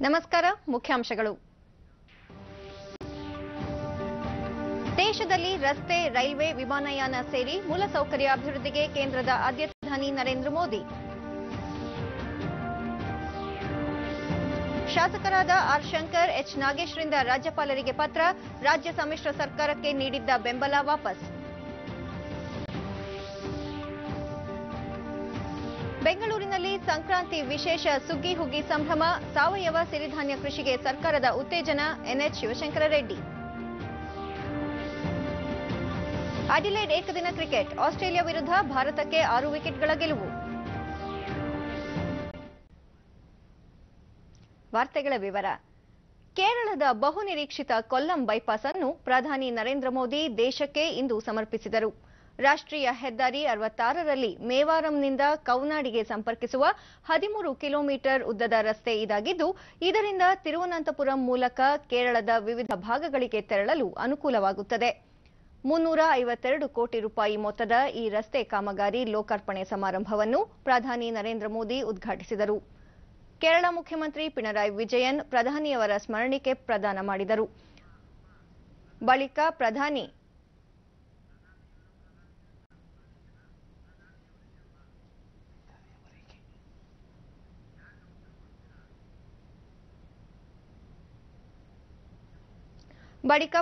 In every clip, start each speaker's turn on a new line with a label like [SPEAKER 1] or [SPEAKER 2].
[SPEAKER 1] ನಮಸ್ಕಾರ. ಮುಖ್ಯಾಂಶಗಳು. ದೇಶದಲ್ಲಿ ರಸ್ತೆ, ರೈಲ್ವೆ, ವಿಮಾನಯಾನ ಸೇರಿ ಮೂಲಸೌಕರ್ಯ ಅಭಿವೃದ್ಧಿಗೆ ಕೇಂದ್ರದ ಆದ್ಯತೆ ಪ್ರಧಾನಿ ನರೇಂದ್ರ ಮೋದಿ. ಶಾಸಕರಾದ ಆರ್ ಶಂಕರ್, ಎಚ್ ನಾಗೇಶ್ರಿಂದ ರಾಜ್ಯಪಾಲರಿಗೆ ಪತ್ರ, ರಾಜ್ಯ ಸಮ್ಮಿಶ್ರ ಸರ್ಕಾರಕ್ಕೆ ನೀಡಿದ್ದ ಬೆಂಬಲ ವಾಪಸ್. ಬೆಂಗಳೂರಿನಲ್ಲಿ ಸಂಕ್ರಾಂತಿ ವಿಶೇಷ ಸುಗ್ಗಿ ಹುಗ್ಗಿ ಸಂಭ್ರಮ, ಸಾವಯವ ಸಿರಿಧಾನ್ಯ ಕೃಷಿಗೆ ಸರ್ಕಾರದ ಉತ್ತೇಜನ, ಎನ್ಎಚ್ ಶಿವಶಂಕರ ರೆಡ್ಡಿ. ಅಡಿಲೇಡ್ ಏಕದಿನ ಕ್ರಿಕೆಟ್, ಆಸ್ಟ್ರೇಲಿಯಾ ವಿರುದ್ಧ ಭಾರತಕ್ಕೆ 6 ವಿಕೆಟ್ಗಳ ಗೆಲುವು. ವಾರ್ತೆಗಳ ವಿವರ. ಕೇರಳದ ಬಹುನಿರೀಕ್ಷಿತ ಕೊಲ್ಲಂ ಬೈಪಾಸ್ ಅನ್ನು ಪ್ರಧಾನಿ ನರೇಂದ್ರ ಮೋದಿ ದೇಶಕ್ಕೆ ಇಂದು ಸಮರ್ಪಿಸಿದರು. ರಾಷ್ಟ್ರೀಯ ಹೆದ್ದಾರಿ 66ರಲ್ಲಿ ಮೇವಾರಂನಿಂದ ಕೌನಾಡಿಗೆ ಸಂಪರ್ಕಿಸುವ 13 ಕಿಲೋಮೀಟರ್ ಉದ್ದದ ರಸ್ತೆ ಇದಾಗಿದ್ದು, ಇದರಿಂದ ತಿರುವನಂತಪುರಂ ಮೂಲಕ ಕೇರಳದ ವಿವಿಧ ಭಾಗಗಳಿಗೆ ತೆರಳಲು ಅನುಕೂಲವಾಗುತ್ತದೆ. 352 ಕೋಟಿ ರೂಪಾಯಿ ಮೊತ್ತದ ಈ ರಸ್ತೆ ಕಾಮಗಾರಿ ಲೋಕಾರ್ಪಣೆ ಸಮಾರಂಭವನ್ನು ಪ್ರಧಾನಿ ನರೇಂದ್ರ ಮೋದಿ ಉದ್ಘಾಟಿಸಿದರು. ಕೇರಳ ಮುಖ್ಯಮಂತ್ರಿ ಪಿಣರಾಯಿ ವಿಜಯನ್ ಪ್ರಧಾನಿಯವರ ಸ್ಮರಣಿಕೆ ಪ್ರದಾನ ಮಾಡಿದರು. ಬಳಿಕ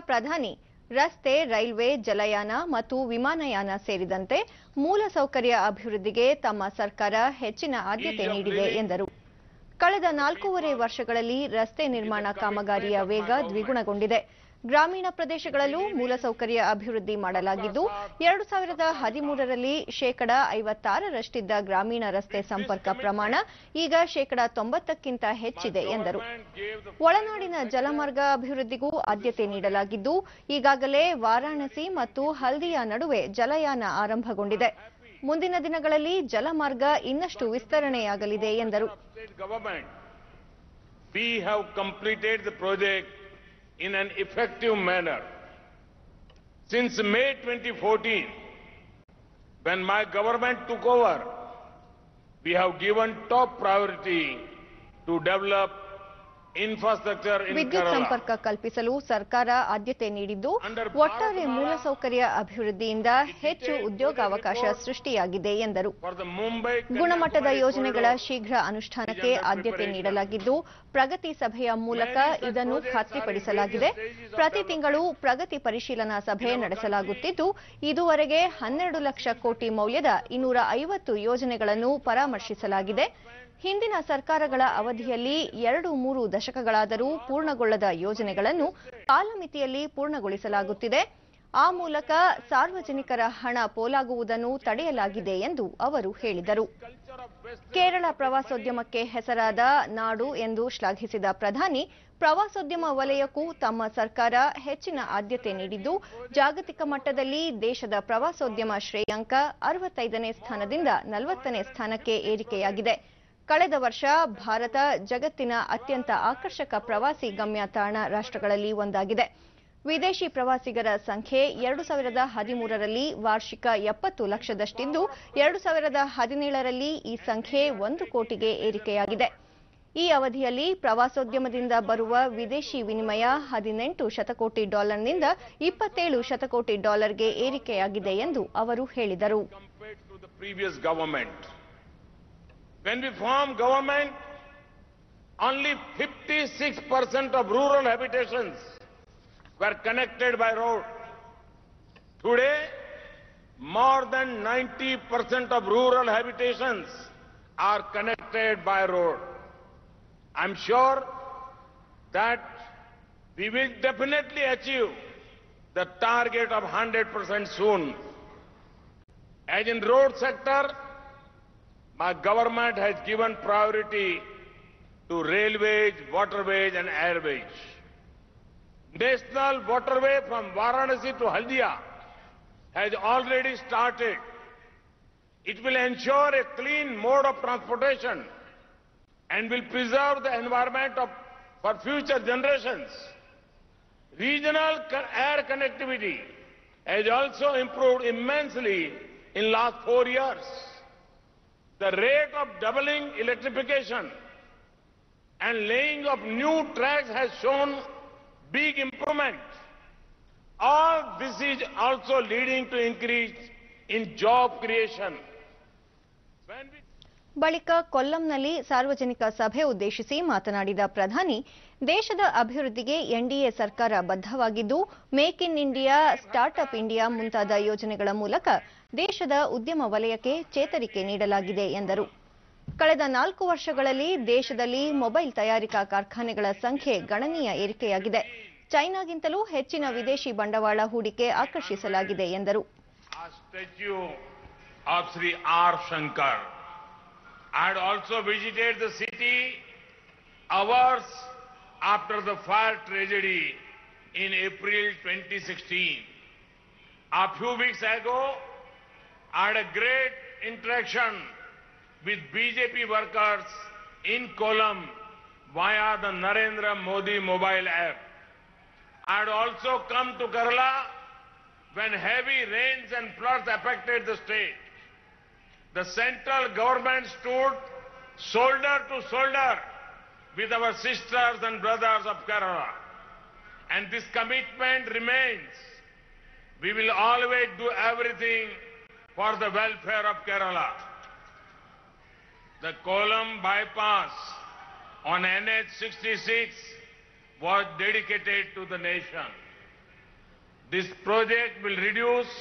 [SPEAKER 1] ಪ್ರಧಾನಿ ರಸ್ತೆ, ರೈಲ್ವೆ, ಜಲಯಾನ ಮತ್ತು ವಿಮಾನಯಾನ ಸೇರಿದಂತೆ ಮೂಲಸೌಕರ್ಯ ಅಭಿವೃದ್ಧಿಗೆ ತಮ್ಮ ಸರ್ಕಾರ ಹೆಚ್ಚಿನ ಆದ್ಯತೆ ನೀಡಿದೆ ಎಂದರು. ಕಳೆದ 4.5 ವರ್ಷಗಳಲ್ಲಿ ರಸ್ತೆ ನಿರ್ಮಾಣ ಕಾಮಗಾರಿಯ ವೇಗ ದ್ವಿಗುಣಗೊಂಡಿದೆ. ಗ್ರಾಮೀಣ ಪ್ರದೇಶಗಳಲ್ಲೂ ಮೂಲಸೌಕರ್ಯ ಅಭಿವೃದ್ಧಿ ಮಾಡಲಾಗಿದ್ದು, 2013ರಲ್ಲಿ 56%ರಷ್ಟಿದ್ದ ಗ್ರಾಮೀಣ ರಸ್ತೆ ಸಂಪರ್ಕ ಪ್ರಮಾಣ ಈಗ 90%ಕ್ಕಿಂತ ಹೆಚ್ಚಿದೆ ಎಂದರು. ಒಳನಾಡಿನ ಜಲಮಾರ್ಗ ಅಭಿವೃದ್ಧಿಗೂ ಆದ್ಯತೆ ನೀಡಲಾಗಿದ್ದು, ಈಗಾಗಲೇ ವಾರಾಣಸಿ ಮತ್ತು ಹಲ್ದಿಯಾ ನಡುವೆ ಜಲಯಾನ ಆರಂಭಗೊಂಡಿದೆ. ಮುಂದಿನ ದಿನಗಳಲ್ಲಿ ಜಲಮಾರ್ಗ ಇನ್ನಷ್ಟು ವಿಸ್ತರಣೆಯಾಗಲಿದೆ ಎಂದರು.
[SPEAKER 2] In an effective manner. Since May 2014, when my government took over, we have given top priority to develop infrastructure in
[SPEAKER 1] ವಿದ್ಯುತ್
[SPEAKER 2] Kerala.
[SPEAKER 1] ಸಂಪರ್ಕ ಕಲ್ಪಿಸಲು ಸರ್ಕಾರ ಆದ್ಯತೆ ನೀಡಿದ್ದು, ಒಟ್ಟಾರೆ ಮೂಲಸೌಕರ್ಯ ಅಭಿವೃದ್ಧಿಯಿಂದ ಹೆಚ್ಚು ಉದ್ಯೋಗಾವಕಾಶ ಸೃಷ್ಟಿಯಾಗಿದೆ ಎಂದರು. ಗುಣಮಟ್ಟದ ಯೋಜನೆಗಳ ಶೀಘ್ರ ಅನುಷ್ಠಾನಕ್ಕೆ ಆದ್ಯತೆ ನೀಡಲಾಗಿದ್ದು, ಪ್ರಗತಿ ಸಭೆಯ ಮೂಲಕ ಇದನ್ನು ಖಾತ್ರಿಪಡಿಸಲಾಗಿದೆ. ಪ್ರತಿ ತಿಂಗಳು ಪ್ರಗತಿ ಪರಿಶೀಲನಾ ಸಭೆ ನಡೆಸಲಾಗುತ್ತಿದ್ದು, ಇದುವರೆಗೆ 12 ಲಕ್ಷ ಕೋಟಿ ಮೌಲ್ಯದ 250 ಯೋಜನೆಗಳನ್ನು ಪರಾಮರ್ಶಿಸಲಾಗಿದೆ. ಹಿಂದಿನ ಸರ್ಕಾರಗಳ ಅವಧಿಯಲ್ಲಿ 2-3 ದಶಕಗಳಾದರೂ ಪೂರ್ಣಗೊಳ್ಳದ ಯೋಜನೆಗಳನ್ನು ಕಾಲಮಿತಿಯಲ್ಲಿ ಪೂರ್ಣಗೊಳಿಸಲಾಗುತ್ತಿದೆ. ಆ ಮೂಲಕ ಸಾರ್ವಜನಿಕರ ಹಣ ಪೋಲಾಗುವುದನ್ನು ತಡೆಯಲಾಗಿದೆ ಎಂದು ಅವರು ಹೇಳಿದರು. ಕೇರಳ ಪ್ರವಾಸೋದ್ಯಮಕ್ಕೆ ಹೆಸರಾದ ನಾಡು ಎಂದು ಶ್ಲಾಘಿಸಿದ ಪ್ರಧಾನಿ, ಪ್ರವಾಸೋದ್ಯಮ ವಲಯಕ್ಕೂ ತಮ್ಮ ಸರ್ಕಾರ ಹೆಚ್ಚಿನ ಆದ್ಯತೆ ನೀಡಿದ್ದು, ಜಾಗತಿಕ ಮಟ್ಟದಲ್ಲಿ ದೇಶದ ಪ್ರವಾಸೋದ್ಯಮ ಶ್ರೇಯಾಂಕ 65ನೇ ಸ್ಥಾನದಿಂದ 40ನೇ ಸ್ಥಾನಕ್ಕೆ ಏರಿಕೆಯಾಗಿದೆ. ಕಳೆದ ವರ್ಷ ಭಾರತ ಜಗತ್ತಿನ ಅತ್ಯಂತ ಆಕರ್ಷಕ ಪ್ರವಾಸಿ ಗಮ್ಯ ತಾಣ ರಾಷ್ಟ್ರಗಳಲ್ಲಿ ಒಂದಾಗಿದೆ. ವಿದೇಶಿ ಪ್ರವಾಸಿಗರ ಸಂಖ್ಯೆ 2013ರಲ್ಲಿ ವಾರ್ಷಿಕ 70 ಲಕ್ಷದಷ್ಟಿದ್ದು, 2017ರಲ್ಲಿ ಈ ಸಂಖ್ಯೆ 1 ಕೋಟಿಗೆ ಏರಿಕೆಯಾಗಿದೆ. ಈ ಅವಧಿಯಲ್ಲಿ ಪ್ರವಾಸೋದ್ಯಮದಿಂದ ಬರುವ ವಿದೇಶಿ ವಿನಿಮಯ 18 ಶತಕೋಟಿ ಡಾಲರ್ನಿಂದ 27 ಶತಕೋಟಿ ಡಾಲರ್ಗೆ ಏರಿಕೆಯಾಗಿದೆ ಎಂದು ಅವರು ಹೇಳಿದರು.
[SPEAKER 2] When we formed government, only 56% of rural habitations were connected by road. Today, more than 90% of rural habitations are connected by road. I'm sure that we will definitely achieve the target of 100% soon. As in road sector, my government has given priority to railways, waterways and airways. National waterway from Varanasi to Haldia has already started. It will ensure a clean mode of transportation and will preserve the environment for future generations. Regional air connectivity has also improved immensely in last 4 years. The rate of doubling electrification and laying of new tracks has shown big improvement. All this is also leading to increase in job creation.
[SPEAKER 1] ಬಳಿಕ ಕೊಲ್ಲಂನಲ್ಲಿ ಸಾರ್ವಜನಿಕ ಸಭೆ ಉದ್ದೇಶಿಸಿ ಮಾತನಾಡಿದ ಪ್ರಧಾನಿ, ದೇಶದ ಅಭಿವೃದ್ಧಿಗೆ NDA ಸರ್ಕಾರ ಬದ್ಧವಾಗಿದ್ದು, make in India, startup India ಮುಂತಾದ ಯೋಜನೆಗಳ ಮೂಲಕ ದೇಶದ ಉದ್ಯಮ ವಲಯಕ್ಕೆ ಚೇತರಿಕೆ ನೀಡಲಾಗಿದೆ ಎಂದರು. ಕಳೆದ 4 ವರ್ಷಗಳಲ್ಲಿ ದೇಶದಲ್ಲಿ ಮೊಬೈಲ್ ತಯಾರಿಕಾ ಕಾರ್ಖಾನೆಗಳ ಸಂಖ್ಯೆ ಗಣನೀಯ ಏರಿಕೆಯಾಗಿದೆ. ಚೈನಾಗಿಂತಲೂ ಹೆಚ್ಚಿನ ವಿದೇಶಿ ಬಂಡವಾಳ ಹೂಡಿಕೆ ಆಕರ್ಷಿಸಲಾಗಿದೆ ಎಂದರು.
[SPEAKER 2] I had also visited the city hours after the fire tragedy in April 2016. A few weeks ago, I had a great interaction with BJP workers in Kollam via the Narendra Modi mobile app. I had also come to Kerala when heavy rains and floods affected the state. The central government stood shoulder to shoulder with our sisters and brothers of Kerala. And this commitment remains. We will always do everything for the welfare of Kerala. The Kollam bypass on NH66 was dedicated to the nation. This project will reduce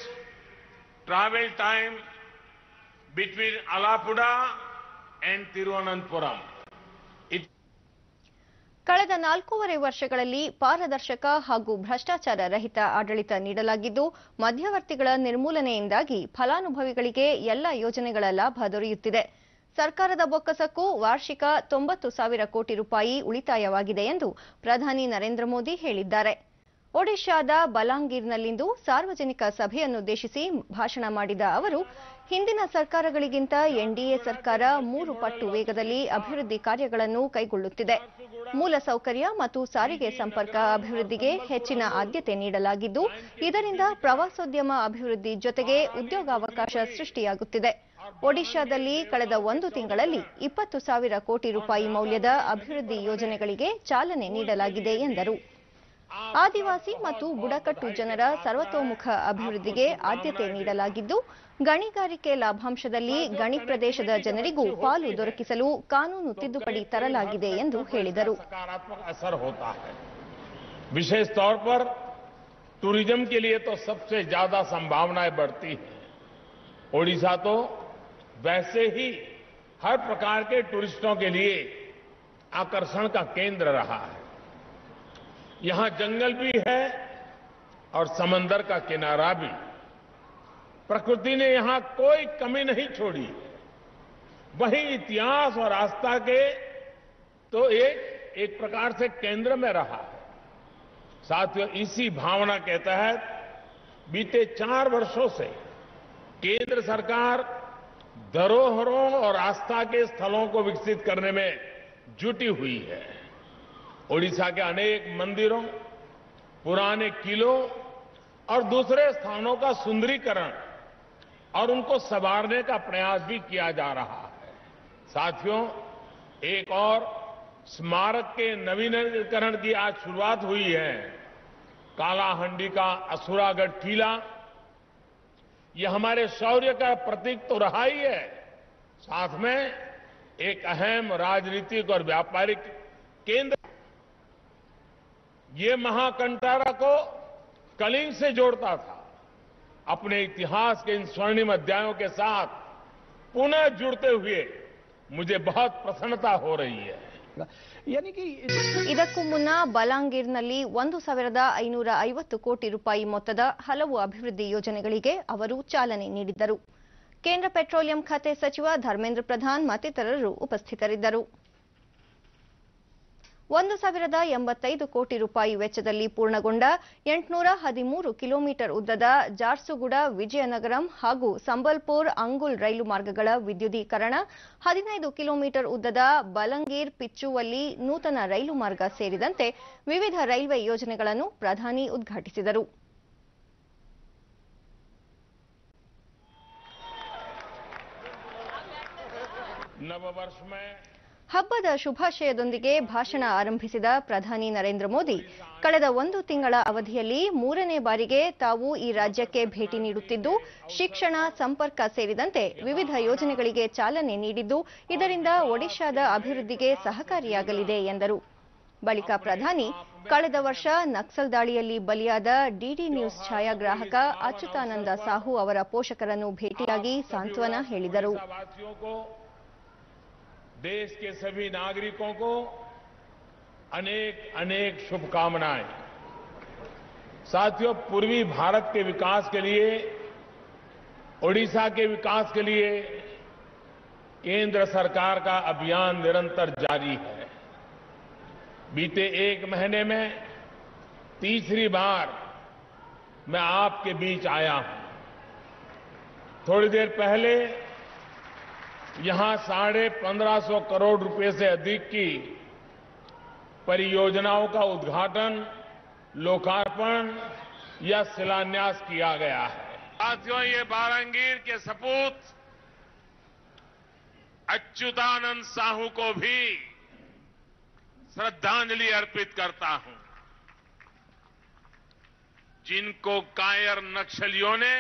[SPEAKER 2] travel time between Alapura and Thiruvananthapuram.
[SPEAKER 1] ಕಳೆದ 4.5 ವರ್ಷಗಳಲ್ಲಿ ಪಾರದರ್ಶಕ ಹಾಗೂ ಭ್ರಷ್ಟಾಚಾರ ರಹಿತ ಆಡಳಿತ ನೀಡಲಾಗಿದ್ದು, ಮಧ್ಯವರ್ತಿಗಳ ನಿರ್ಮೂಲನೆಯಿಂದಾಗಿ ಫಲಾನುಭವಿಗಳಿಗೆ ಎಲ್ಲ ಯೋಜನೆಗಳ ಲಾಭ ದೊರೆಯುತ್ತಿದೆ. ಸರ್ಕಾರದ ಬೊಕ್ಕಸಕ್ಕೂ ವಾರ್ಷಿಕ 90,000 ಕೋಟಿ ರೂಪಾಯಿ ಉಳಿತಾಯವಾಗಿದೆ ಎಂದು ಪ್ರಧಾನಿ ನರೇಂದ್ರ ಮೋದಿ ಹೇಳಿದ್ದಾರೆ. ಒಡಿಶಾದ ಬಲಾಂಗೀರ್ನಲ್ಲಿಂದು ಸಾರ್ವಜನಿಕ ಸಭೆಯನ್ನುದ್ದೇಶಿಸಿ ಭಾಷಣ ಮಾಡಿದ ಅವರು, ಹಿಂದಿನ ಸರ್ಕಾರಗಳಿಗಿಂತ ಎನ್ಡಿಎ ಸರ್ಕಾರ 3 ಪಟ್ಟು ವೇಗದಲ್ಲಿ ಅಭಿವೃದ್ಧಿ ಕಾರ್ಯಗಳನ್ನು ಕೈಗೊಳ್ಳುತ್ತಿದೆ. ಮೂಲಸೌಕರ್ಯ ಮತ್ತು ಸಾರಿಗೆ ಸಂಪರ್ಕ ಅಭಿವೃದ್ಧಿಗೆ ಹೆಚ್ಚಿನ ಆದ್ಯತೆ ನೀಡಲಾಗಿದ್ದು, ಇದರಿಂದ ಪ್ರವಾಸೋದ್ಯಮ ಅಭಿವೃದ್ಧಿ ಜೊತೆಗೆ ಉದ್ಯೋಗಾವಕಾಶ ಸೃಷ್ಟಿಯಾಗುತ್ತಿದೆ. ಒಡಿಶಾದಲ್ಲಿ ಕಳೆದ 1 ತಿಂಗಳಲ್ಲಿ 20,000 ಕೋಟಿ ರೂಪಾಯಿ ಮೌಲ್ಯದ ಅಭಿವೃದ್ಧಿ ಯೋಜನೆಗಳಿಗೆ ಚಾಲನೆ ನೀಡಲಾಗಿದೆ ಎಂದರು. ಆದಿವಾಸಿ ಮತ್ತು ಬುಡಕಟ್ಟು ಜನರ ಸರ್ವತೋಮುಖ ಅಭಿವೃದ್ಧಿಗೆ ಆದ್ಯತೆ ನೀಡಲಾಗಿದ್ದು, ಗಣಿಗಾರಿಕೆ ಲಾಭಾಂಶದಲ್ಲಿ ಗಣಿ ಪ್ರದೇಶದ ಜನರಿಗೂ ಪಾಲು ದೊರಕಿಸಲು ಕಾನೂನು ತಿದ್ದುಪಡಿ ತರಲಾಗಿದೆ ಎಂದು ಹೇಳಿದರು.
[SPEAKER 2] विशेष तौर पर टूरिज्म के लिए तो सबसे ज्यादा संभावनाएं बढ़ती हैं. ओडिशा तो वैसे ही हर प्रकार के टूरिस्टों के लिए आकर्षण का केंद्र रहा है. यहां जंगल भी है और समंदर का किनारा भी. प्रकृति ने यहां कोई कमी नहीं छोड़ी. वही इतिहास और आस्था के तो एक प्रकार से केंद्र में रहा है. साथियों, इसी भावना के तहत बीते 4 वर्षों से केंद्र सरकार धरोहरों और आस्था के स्थलों को विकसित करने में जुटी हुई है. ओडिशा के अनेक मंदिरों, पुराने किलों और दूसरे स्थानों का सुंदरीकरण और उनको संवारने का प्रयास भी किया जा रहा है. साथियों, एक और स्मारक के नवीनीकरण की आज शुरुआत हुई है. कालाहंडी का असुरागढ़ टीला, यह हमारे शौर्य का प्रतीक तो रहा ही है, साथ में एक अहम राजनीतिक और व्यापारिक केंद्र. ये महाकंटारा को कलिंग से जोड़ता था. अपने इतिहास के इन स्वर्णिम अध्यायों के साथ पुनः जुड़ते हुए मुझे बहुत प्रसन्नता हो रही है.
[SPEAKER 1] ಇದಕ್ಕೂ ಮುನ್ನ ಬಲಾಂಗೀರ್ನಲ್ಲಿ 1,550 ಕೋಟಿ ರೂಪಾಯಿ ಮೊತ್ತದ ಹಲವು ಅಭಿವೃದ್ಧಿ ಯೋಜನೆಗಳಿಗೆ ಅವರು ಚಾಲನೆ ನೀಡಿದ್ದರು. ಕೇಂದ್ರ ಪೆಟ್ರೋಲಿಯಂ ಖಾತೆ ಸಚಿವ ಧರ್ಮೇಂದ್ರ ಪ್ರಧಾನ್ ಮತ್ತಿತರರು ಉಪಸ್ಥಿತರಿದ್ದರು. 1,085 ಕೋಟಿ ರೂಪಾಯಿ ವೆಚ್ಚದಲ್ಲಿ ಪೂರ್ಣಗೊಂಡ 813 ಕಿಲೋಮೀಟರ್ ಉದ್ದದ ಜಾರ್ಸುಗುಡ ವಿಜಯನಗರಂ ಹಾಗೂ ಸಂಬಲ್ಪುರ್ ಅಂಗುಲ್ ರೈಲು ಮಾರ್ಗಗಳ ವಿದ್ಯುದೀಕರಣ, 15 ಕಿಲೋಮೀಟರ್ ಉದ್ದದ ಬಲಂಗೀರ್ ಪಿಚ್ಚುವಲ್ಲಿ ನೂತನ ರೈಲು ಮಾರ್ಗ ಸೇರಿದಂತೆ ವಿವಿಧ ರೈಲ್ವೆ ಯೋಜನೆಗಳನ್ನು ಪ್ರಧಾನಿ ಉದ್ಘಾಟಿಸಿದರು.
[SPEAKER 2] नववर्ष में
[SPEAKER 1] ಹಬ್ಬದ ಶುಭಾಶಯದೊಂದಿಗೆ ಭಾಷಣ ಆರಂಭಿಸಿದ ಪ್ರಧಾನಿ ನರೇಂದ್ರ ಮೋದಿ ಕಳೆದ 1 ತಿಂಗಳ ಅವಧಿಯಲ್ಲಿ 3ನೇ ಬಾರಿಗೆ ತಾವು ಈ ರಾಜ್ಯಕ್ಕೆ ಭೇಟಿ ನೀಡುತ್ತಿದ್ದು ಶಿಕ್ಷಣ, ಸಂಪರ್ಕ ಸೇರಿದಂತೆ ವಿವಿಧ ಯೋಜನೆಗಳಿಗೆ ಚಾಲನೆ ನೀಡಿದ್ದು ಇದರಿಂದ ಒಡಿಶಾದ ಅಭಿವೃದ್ಧಿಗೆ ಸಹಕಾರಿಯಾಗಲಿದೆ ಎಂದರು. ಬಳಿಕ ಪ್ರಧಾನಿ ಕಳೆದ ವರ್ಷ ನಕ್ಸಲ್ ದಾಳಿಯಲ್ಲಿ ಬಲಿಯಾದ ಡಿಡಿ ನ್ಯೂಸ್ ಛಾಯಾಗ್ರಾಹಕ ಅಚ್ಯುತಾನಂದ ಸಾಹು ಅವರ ಪೋಷಕರನ್ನು ಭೇಟಿಯಾಗಿ ಸಾಂತ್ವನ ಹೇಳಿದರು.
[SPEAKER 2] देश के सभी नागरिकों को अनेक अनेक शुभकामनाएं। साथियों, पूर्वी भारत के विकास के लिए, ओडिशा के विकास के लिए केंद्र सरकार का अभियान निरंतर जारी है। बीते 1 महीने में तीसरी बार मैं आपके बीच आया हूं। थोड़ी देर पहले यहां 1550 करोड़ रुपए से अधिक की परियोजनाओं का उद्घाटन, लोकार्पण या शिलान्यास किया गया है। साथियों, ये बारंगीर के सपूत अच्युतानंद साहू को भी श्रद्धांजलि अर्पित करता हूं, जिनको कायर नक्सलियों ने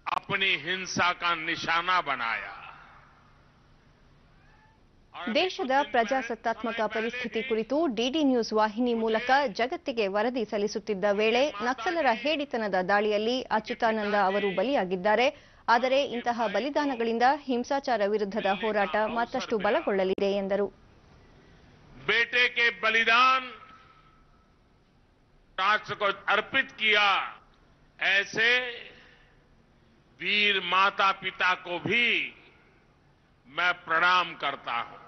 [SPEAKER 2] अपनी हिंसा का निशाना बनाया.
[SPEAKER 1] ದೇಶದ ಪ್ರಜಾಸತ್ತಾತ್ಮಕ ಪರಿಸ್ಥಿತಿ ಕುರಿತು ಡಿಡಿ ನ್ಯೂಸ್ ವಾಹಿನಿ ಮೂಲಕ ಜಗತ್ತಿಗೆ ವರದಿ ಸಲ್ಲಿಸುತ್ತಿದ್ದ ವೇಳೆ ನಕ್ಸಲರ ಹೇಡಿತನದ ದಾಳಿಯಲ್ಲಿ ಅಚ್ಯುತಾನಂದ ಅವರು ಬಲಿಯಾಗಿದ್ದಾರೆ. ಆದರೆ ಇಂತಹ ಬಲಿದಾನಗಳಿಂದ ಹಿಂಸಾಚಾರ ವಿರುದ್ಧದ ಹೋರಾಟ ಮತ್ತಷ್ಟು ಬಲಗೊಳ್ಳಲಿದೆ ಎಂದರು.
[SPEAKER 2] बेटे के बलिदान राष्ट्र को अर्पित किया, ऐसे वीर माता पिता को भी मैं प्रणाम करता हूं.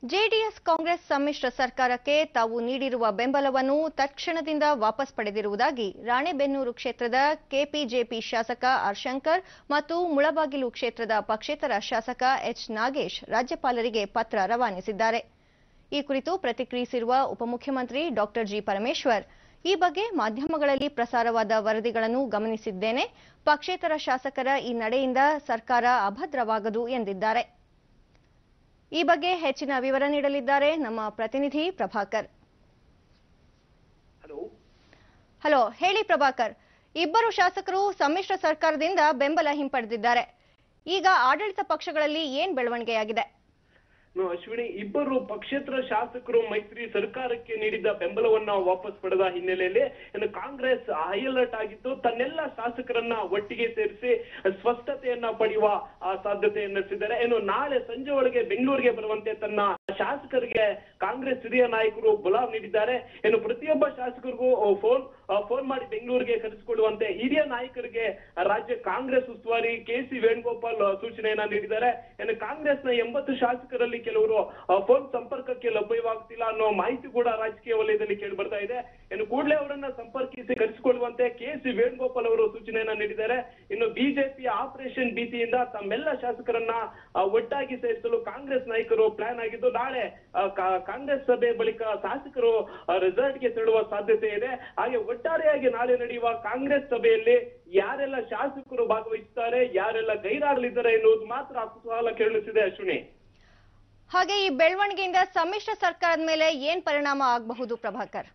[SPEAKER 1] ಜೆಡಿಎಸ್ ಕಾಂಗ್ರೆಸ್ ಸಮ್ಮಿಶ್ರ ಸರ್ಕಾರಕ್ಕೆ ತಾವು ನೀಡಿರುವ ಬೆಂಬಲವನ್ನು ತಕ್ಷಣದಿಂದ ವಾಪಸ್ ಪಡೆದಿರುವುದಾಗಿ ರಾಣೆಬೆನ್ನೂರು ಕ್ಷೇತ್ರದ ಕೆಪಿಜೆಪಿ ಶಾಸಕ ಆರ್ ಶಂಕರ್ ಮತ್ತು ಮುಳಬಾಗಿಲು ಕ್ಷೇತ್ರದ ಪಕ್ಷೇತರ ಶಾಸಕ ಎಚ್ ನಾಗೇಶ್ ರಾಜ್ಯಪಾಲರಿಗೆ ಪತ್ರ ರವಾನಿಸಿದ್ದಾರೆ. ಈ ಕುರಿತು ಪ್ರತಿಕ್ರಿಯಿಸಿರುವ ಉಪಮುಖ್ಯಮಂತ್ರಿ ಡಾಕ್ಟರ್ ಜಿ ಪರಮೇಶ್ವರ್, ಈ ಬಗ್ಗೆ ಮಾಧ್ಯಮಗಳಲ್ಲಿ ಪ್ರಸಾರವಾದ ವರದಿಗಳನ್ನು ಗಮನಿಸಿದ್ದೇನೆ. ಪಕ್ಷೇತರ ಶಾಸಕರ ಈ ನಡೆಯಿಂದ ಸರ್ಕಾರ ಅಭದ್ರವಾಗದು ಎಂದಿದ್ದಾರೆ. ಈ ಬಗ್ಗೆ ಹೆಚ್ಚಿನ ವಿವರ ನೀಡಲಿದ್ದಾರೆ ನಮ್ಮ ಪ್ರತಿನಿಧಿ ಪ್ರಭಾಕರ್. ಹಲೋ, ಹೇಳಿ ಪ್ರಭಾಕರ್. ಇಬ್ಬರು ಶಾಸಕರು ಸಮ್ಮಿಶ್ರ ಸರ್ಕಾರದಿಂದ ಬೆಂಬಲ ಹಿಂಪಡೆದಿದ್ದಾರೆ. ಈಗ ಆಡಳಿತ ಪಕ್ಷಗಳಲ್ಲಿ ಏನ್ ಬೆಳವಣಿಗೆಯಾಗಿದೆ?
[SPEAKER 3] ಅಶ್ವಿನಿ, ಇಬ್ಬರು ಪಕ್ಷೇತರ ಶಾಸಕರು ಮೈತ್ರಿ ಸರ್ಕಾರಕ್ಕೆ ನೀಡಿದ್ದ ಬೆಂಬಲವನ್ನ ವಾಪಸ್ ಪಡೆದ ಹಿನ್ನೆಲೆಯಲ್ಲಿ ಇನ್ನು ಕಾಂಗ್ರೆಸ್ ಹೈ ಅಲರ್ಟ್ ಆಗಿದ್ದು ತನ್ನೆಲ್ಲ ಶಾಸಕರನ್ನ ಒಟ್ಟಿಗೆ ಸೇರಿಸಿ ಸ್ಪಷ್ಟತೆಯನ್ನ ಪಡೆಯುವ ಸಾಧ್ಯತೆಯನ್ನು ನಡೆಸಿದ್ದಾರೆ. ಇನ್ನು ನಾಳೆ ಸಂಜೆ ಒಳಗೆ ಬೆಂಗಳೂರಿಗೆ ಬರುವಂತೆ ತನ್ನ ಶಾಸಕರಿಗೆ ಕಾಂಗ್ರೆಸ್ ಹಿರಿಯ ನಾಯಕರು ಬುಲಾವ್ ನೀಡಿದ್ದಾರೆ. ಇನ್ನು ಪ್ರತಿಯೊಬ್ಬ ಶಾಸಕರಿಗೂ ಫೋನ್ ಮಾಡಿ ಬೆಂಗಳೂರಿಗೆ ಕರೆಸಿಕೊಳ್ಳುವಂತೆ ಹಿರಿಯ ನಾಯಕರಿಗೆ ರಾಜ್ಯ ಕಾಂಗ್ರೆಸ್ ಉಸ್ತುವಾರಿ ಕೆ.ಸಿ. ವೇಣುಗೋಪಾಲ್ ಸೂಚನೆಯನ್ನ ನೀಡಿದ್ದಾರೆ. ಇನ್ನು ಕಾಂಗ್ರೆಸ್ನ 80 ಶಾಸಕರಲ್ಲಿ ಕೆಲವರು ಫೋನ್ ಸಂಪರ್ಕಕ್ಕೆ ಲಭ್ಯವಾಗುತ್ತಿಲ್ಲ ಅನ್ನೋ ಮಾಹಿತಿ ಕೂಡ ರಾಜಕೀಯ ವಲಯದಲ್ಲಿ ಕೇಳಿ ಬರ್ತಾ ಇದೆ. ಇನ್ನು ಕೂಡಲೇ ಅವರನ್ನ ಸಂಪರ್ಕಿಸಿ ಕರೆಸಿಕೊಳ್ಳುವಂತೆ ಕೆ.ಸಿ. ವೇಣುಗೋಪಾಲ್ ಅವರು ಸೂಚನೆಯನ್ನ ನೀಡಿದ್ದಾರೆ. ಇನ್ನು ಬಿಜೆಪಿಯ ಆಪರೇಷನ್ ಭೀತಿಯಿಂದ ತಮ್ಮೆಲ್ಲ ಶಾಸಕರನ್ನ ಒಟ್ಟಾಗಿ ಸೇರಿಸಲು ಕಾಂಗ್ರೆಸ್ ನಾಯಕರು ಪ್ಲಾನ್ ಆಗಿದ್ದು ನಾಳೆ ಕಾಂಗ್ರೆಸ್ ಸಭೆ ಬಳಿಕ ಶಾಸಕರು ರೆಸಾರ್ಟ್ಗೆ ತೆರಳುವ ಸಾಧ್ಯತೆ ಇದೆ. ಹಾಗೆ ಒಟ್ಟಾರೆಯಾಗಿ ನಾಳೆ ನಡೆಯುವ ಕಾಂಗ್ರೆಸ್ ಸಭೆಯಲ್ಲಿ ಯಾರೆಲ್ಲ ಶಾಸಕರು ಭಾಗವಹಿಸುತ್ತಾರೆ, ಯಾರೆಲ್ಲ ಗೈರಾಗಲಿದ್ದಾರೆ ಎನ್ನುವುದು ಮಾತ್ರ ಕುತೂಹಲ ಕೆರಳಿಸಿದೆ. ಅಶ್ವಿನಿ,
[SPEAKER 1] ಹಾಗೆ ಈ ಬೆಳವಣಿಗೆಯಿಂದ ಸಮ್ಮಿಶ್ರ ಸರ್ಕಾರದ ಮೇಲೆ ಏನ್ ಪರಿಣಾಮ ಆಗಬಹುದು ಪ್ರಭಾಕರ್?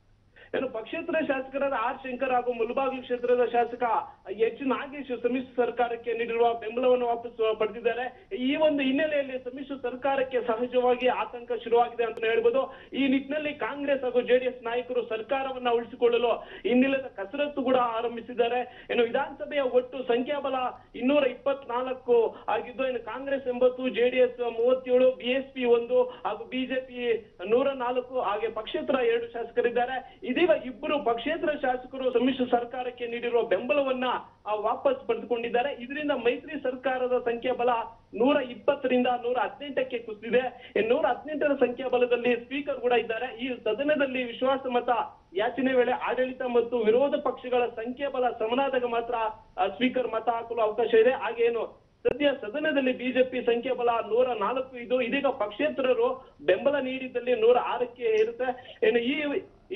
[SPEAKER 3] ಇನ್ನು ಪಕ್ಷೇತರ ಶಾಸಕರಾದ ಆರ್ ಶಂಕರ್ ಹಾಗೂ ಮುಳಬಾಗಿಲು ಕ್ಷೇತ್ರದ ಶಾಸಕ ಎಚ್ ನಾಗೇಶ್ ಸಮ್ಮಿಶ್ರ ಸರ್ಕಾರಕ್ಕೆ ನೀಡಿರುವ ಬೆಂಬಲವನ್ನು ವಾಪಸ್ ಪಡೆದಿದ್ದಾರೆ. ಈ ಒಂದು ಹಿನ್ನೆಲೆಯಲ್ಲಿ ಸಮ್ಮಿಶ್ರ ಸರ್ಕಾರಕ್ಕೆ ಸಹಜವಾಗಿ ಆತಂಕ ಶುರುವಾಗಿದೆ ಅಂತ ಹೇಳ್ಬೋದು. ಈ ನಿಟ್ಟಿನಲ್ಲಿ ಕಾಂಗ್ರೆಸ್ ಹಾಗೂ ಜೆಡಿಎಸ್ ನಾಯಕರು ಸರ್ಕಾರವನ್ನ ಉಳಿಸಿಕೊಳ್ಳಲು ಇನ್ನಿಲ್ಲದ ಕಸರತ್ತು ಕೂಡ ಆರಂಭಿಸಿದ್ದಾರೆ. ಇನ್ನು ವಿಧಾನಸಭೆಯ ಒಟ್ಟು ಸಂಖ್ಯಾಬಲ 224 ಆಗಿದ್ದು, ಇನ್ನು ಕಾಂಗ್ರೆಸ್ 80, ಜೆಡಿಎಸ್ 37, ಬಿಎಸ್ಪಿ 1 ಹಾಗೂ ಬಿಜೆಪಿ 104 ಹಾಗೆ ಪಕ್ಷೇತರ 2 ಶಾಸಕರಿದ್ದಾರೆ. ಇದೀಗ ಇಬ್ಬರು ಪಕ್ಷೇತರ ಶಾಸಕರು ಸಮ್ಮಿಶ್ರ ಸರ್ಕಾರಕ್ಕೆ ನೀಡಿರುವ ಬೆಂಬಲವನ್ನ ವಾಪಸ್ ಪಡೆದುಕೊಂಡಿದ್ದಾರೆ. ಇದರಿಂದ ಮೈತ್ರಿ ಸರ್ಕಾರದ ಸಂಖ್ಯಾಬಲ 120ರಿಂದ 118ಕ್ಕೆ ಕುಸಿದಿದೆ. 118ರ ಸಂಖ್ಯಾಬಲದಲ್ಲಿ ಸ್ಪೀಕರ್ ಕೂಡ ಇದ್ದಾರೆ. ಈ ಸದನದಲ್ಲಿ ವಿಶ್ವಾಸ ಮತ ಯಾಚನೆ ವೇಳೆ ಆಡಳಿತ ಮತ್ತು ವಿರೋಧ ಪಕ್ಷಗಳ ಸಂಖ್ಯಾಬಲ ಸಮನಾದಾಗ ಮಾತ್ರ ಸ್ಪೀಕರ್ ಮತ ಹಾಕಲು ಅವಕಾಶ ಇದೆ. ಹಾಗೇನು ಸದ್ಯ ಸದನ ಕೇಂದ್ರದಲ್ಲಿ ಬಿಜೆಪಿ ಸಂಖ್ಯಾಬಲ 104 ಇದು. ಇದೀಗ ಪಕ್ಷೇತರರು ಬೆಂಬಲ ನೀಡಿದ್ದಲ್ಲಿ 106ಕ್ಕೆ ಇರುತ್ತೆ. ಇನ್ನು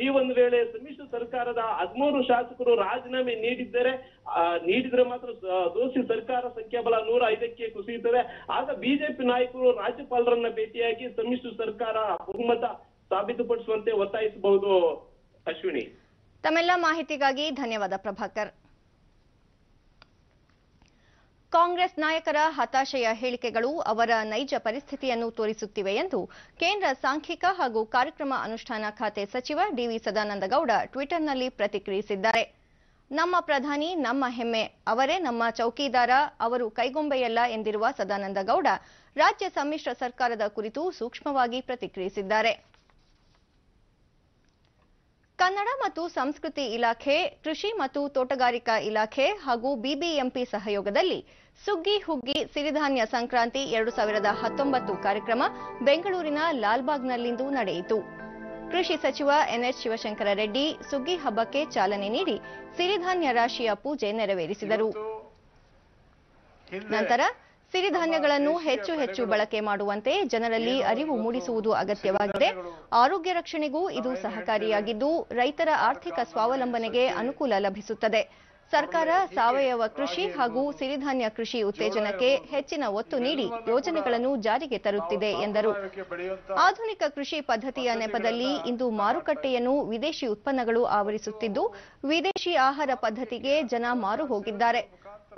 [SPEAKER 3] ಈ ಒಂದು ವೇಳೆ ಸಮ್ಮಿಶ್ರ ಸರ್ಕಾರದ 13 ಶಾಸಕರು ರಾಜೀನಾಮೆ ನೀಡಿದ್ರೆ ಮಾತ್ರ ದೋಷಿ ಸರ್ಕಾರ ಸಂಖ್ಯಾಬಲ 105ಕ್ಕೆ ಕುಸಿಯುತ್ತದೆ. ಆಗ ಬಿಜೆಪಿ ನಾಯಕರು ರಾಜ್ಯಪಾಲರನ್ನ ಭೇಟಿಯಾಗಿ ಸಮ್ಮಿಶ್ರ ಸರ್ಕಾರ ಬಹುಮತ ಸಾಬೀತುಪಡಿಸುವಂತೆ ಒತ್ತಾಯಿಸಬಹುದು. ಅಶ್ವಿನಿ,
[SPEAKER 1] ತಮ್ಮೆಲ್ಲ ಮಾಹಿತಿಗಾಗಿ ಧನ್ಯವಾದ ಪ್ರಭಾಕರ್. ಕಾಂಗ್ರೆಸ್ ನಾಯಕರ ಹತಾಶೆಯ ಹೇಳಿಕೆಗಳು ಅವರ ನೈಜ ಪರಿಸ್ಥಿತಿಯನ್ನು ತೋರಿಸುತ್ತಿವೆ ಎಂದು ಕೇಂದ್ರ ಸಾಂಖ್ಯಿಕ ಹಾಗೂ ಕಾರ್ಯಕ್ರಮ ಅನುಷ್ಠಾನ ಖಾತೆ ಸಚಿವ ಡಿವಿ ಸದಾನಂದಗೌಡ ಟ್ವಿಟರ್ನಲ್ಲಿ ಪ್ರತಿಕ್ರಿಯಿಸಿದ್ದಾರೆ. ನಮ್ಮ ಪ್ರಧಾನಿ ನಮ್ಮ ಹೆಮ್ಮೆ, ಅವರೇ ನಮ್ಮ ಚೌಕಿದಾರ, ಅವರು ಕೈಗೊಂಬೆಯಲ್ಲ ಎಂದಿರುವ ಸದಾನಂದಗೌಡ ರಾಜ್ಯ ಸಮ್ಮಿಶ್ರ ಸರ್ಕಾರದ ಕುರಿತು ಸೂಕ್ಷ್ಮವಾಗಿ ಪ್ರತಿಕ್ರಿಯಿಸಿದ್ದಾರೆ. ಕನ್ನಡ ಮತ್ತು ಸಂಸ್ಕೃತಿ ಇಲಾಖೆ, ಕೃಷಿ ಮತ್ತು ತೋಟಗಾರಿಕಾ ಇಲಾಖೆ ಹಾಗೂ ಬಿಬಿಎಂಪಿ ಸಹಯೋಗದಲ್ಲಿ ಸುಗ್ಗಿ ಹುಗ್ಗಿ ಸಿರಿಧಾನ್ಯ ಸಂಕ್ರಾಂತಿ 2019 ಕಾರ್ಯಕ್ರಮ ಬೆಂಗಳೂರಿನ ಲಾಲ್ಬಾಗ್ನಲ್ಲಿಂದು ನಡೆಯಿತು. ಕೃಷಿ ಸಚಿವ ಎನ್ಎಚ್ ಶಿವಶಂಕರ ರೆಡ್ಡಿ ಸುಗ್ಗಿ ಹಬ್ಬಕ್ಕೆ ಚಾಲನೆ ನೀಡಿ ಸಿರಿಧಾನ್ಯ ರಾಶಿಯ ಪೂಜೆ ನೆರವೇರಿಸಿದರು. ನಂತರ ಸಿರಿಧಾನ್ಯಗಳನ್ನು ಹೆಚ್ಚು ಬಳಕೆ ಮಾಡುವಂತೆ ಜನರಲ್ಲಿ ಅರಿವು ಮೂಡಿಸುವುದು ಅಗತ್ಯವಾಗಿದೆ. ಆರೋಗ್ಯ ರಕ್ಷಣೆಗೂ ಇದು ಸಹಕಾರಿಯಾಗಿದ್ದು ರೈತರ ಆರ್ಥಿಕ ಸ್ವಾವಲಂಬನೆಗೆ ಅನುಕೂಲ ಲಭಿಸುತ್ತದೆ. ಸರ್ಕಾರ ಸಾವಯವ ಕೃಷಿ ಹಾಗೂ ಸಿರಿಧಾನ್ಯ ಕೃಷಿ ಉತ್ತೇಜನಕ್ಕೆ ಹೆಚ್ಚಿನ ಒತ್ತು ನೀಡಿ ಯೋಜನೆಗಳನ್ನು ಜಾರಿಗೆ ತರುತ್ತಿದೆ ಎಂದರು. ಆಧುನಿಕ ಕೃಷಿ ಪದ್ಧತಿಯ ನೆಪದಲ್ಲಿ ಇಂದು ಮಾರುಕಟ್ಟೆಯನ್ನು ವಿದೇಶಿ ಉತ್ಪನ್ನಗಳು ಆವರಿಸುತ್ತಿದ್ದು ವಿದೇಶಿ ಆಹಾರ ಪದ್ಧತಿಗೆ ಜನ ಮಾರು ಹೋಗಿದ್ದಾರೆ.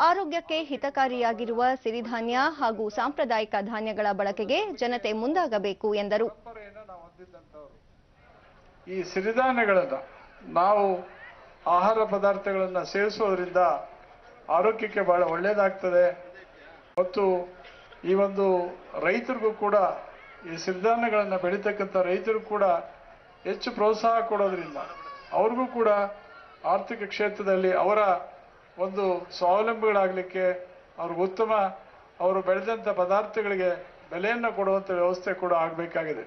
[SPEAKER 1] ಆರೋಗ್ಯಕ್ಕೆ ಹಿತಕಾರಿಯಾಗಿರುವ ಸಿರಿಧಾನ್ಯ ಹಾಗೂ ಸಾಂಪ್ರದಾಯಿಕ ಧಾನ್ಯಗಳ ಬಳಕೆಗೆ ಜನತೆ ಮುಂದಾಗಬೇಕು ಎಂದರು.
[SPEAKER 4] ಈ ಸಿರಿಧಾನ್ಯಗಳನ್ನು ನಾವು ಆಹಾರ ಪದಾರ್ಥಗಳನ್ನು ಸೇವಿಸುವುದರಿಂದ ಆರೋಗ್ಯಕ್ಕೆ ಬಹಳ ಒಳ್ಳೆಯದಾಗ್ತದೆ ಮತ್ತು ಈ ಒಂದು ರೈತರಿಗೂ ಕೂಡ ಈ ಸಿರಿಧಾನ್ಯಗಳನ್ನು ಬೆಳೀತಕ್ಕಂಥ ರೈತರು ಕೂಡ ಹೆಚ್ಚು ಪ್ರೋತ್ಸಾಹ ಕೊಡೋದ್ರಿಂದ ಅವ್ರಿಗೂ ಕೂಡ ಆರ್ಥಿಕ ಕ್ಷೇತ್ರದಲ್ಲಿ ಅವರ ಒಂದು ಸ್ವಾವಲಂಬಿಗಳಾಗಲಿಕ್ಕೆ ಅವ್ರಿಗೆ ಉತ್ತಮ ಅವರು ಬೆಳೆದಂಥ ಪದಾರ್ಥಗಳಿಗೆ ಬೆಲೆಯನ್ನು ಕೊಡುವಂಥ ವ್ಯವಸ್ಥೆ ಕೂಡ ಆಗಬೇಕಾಗಿದೆ.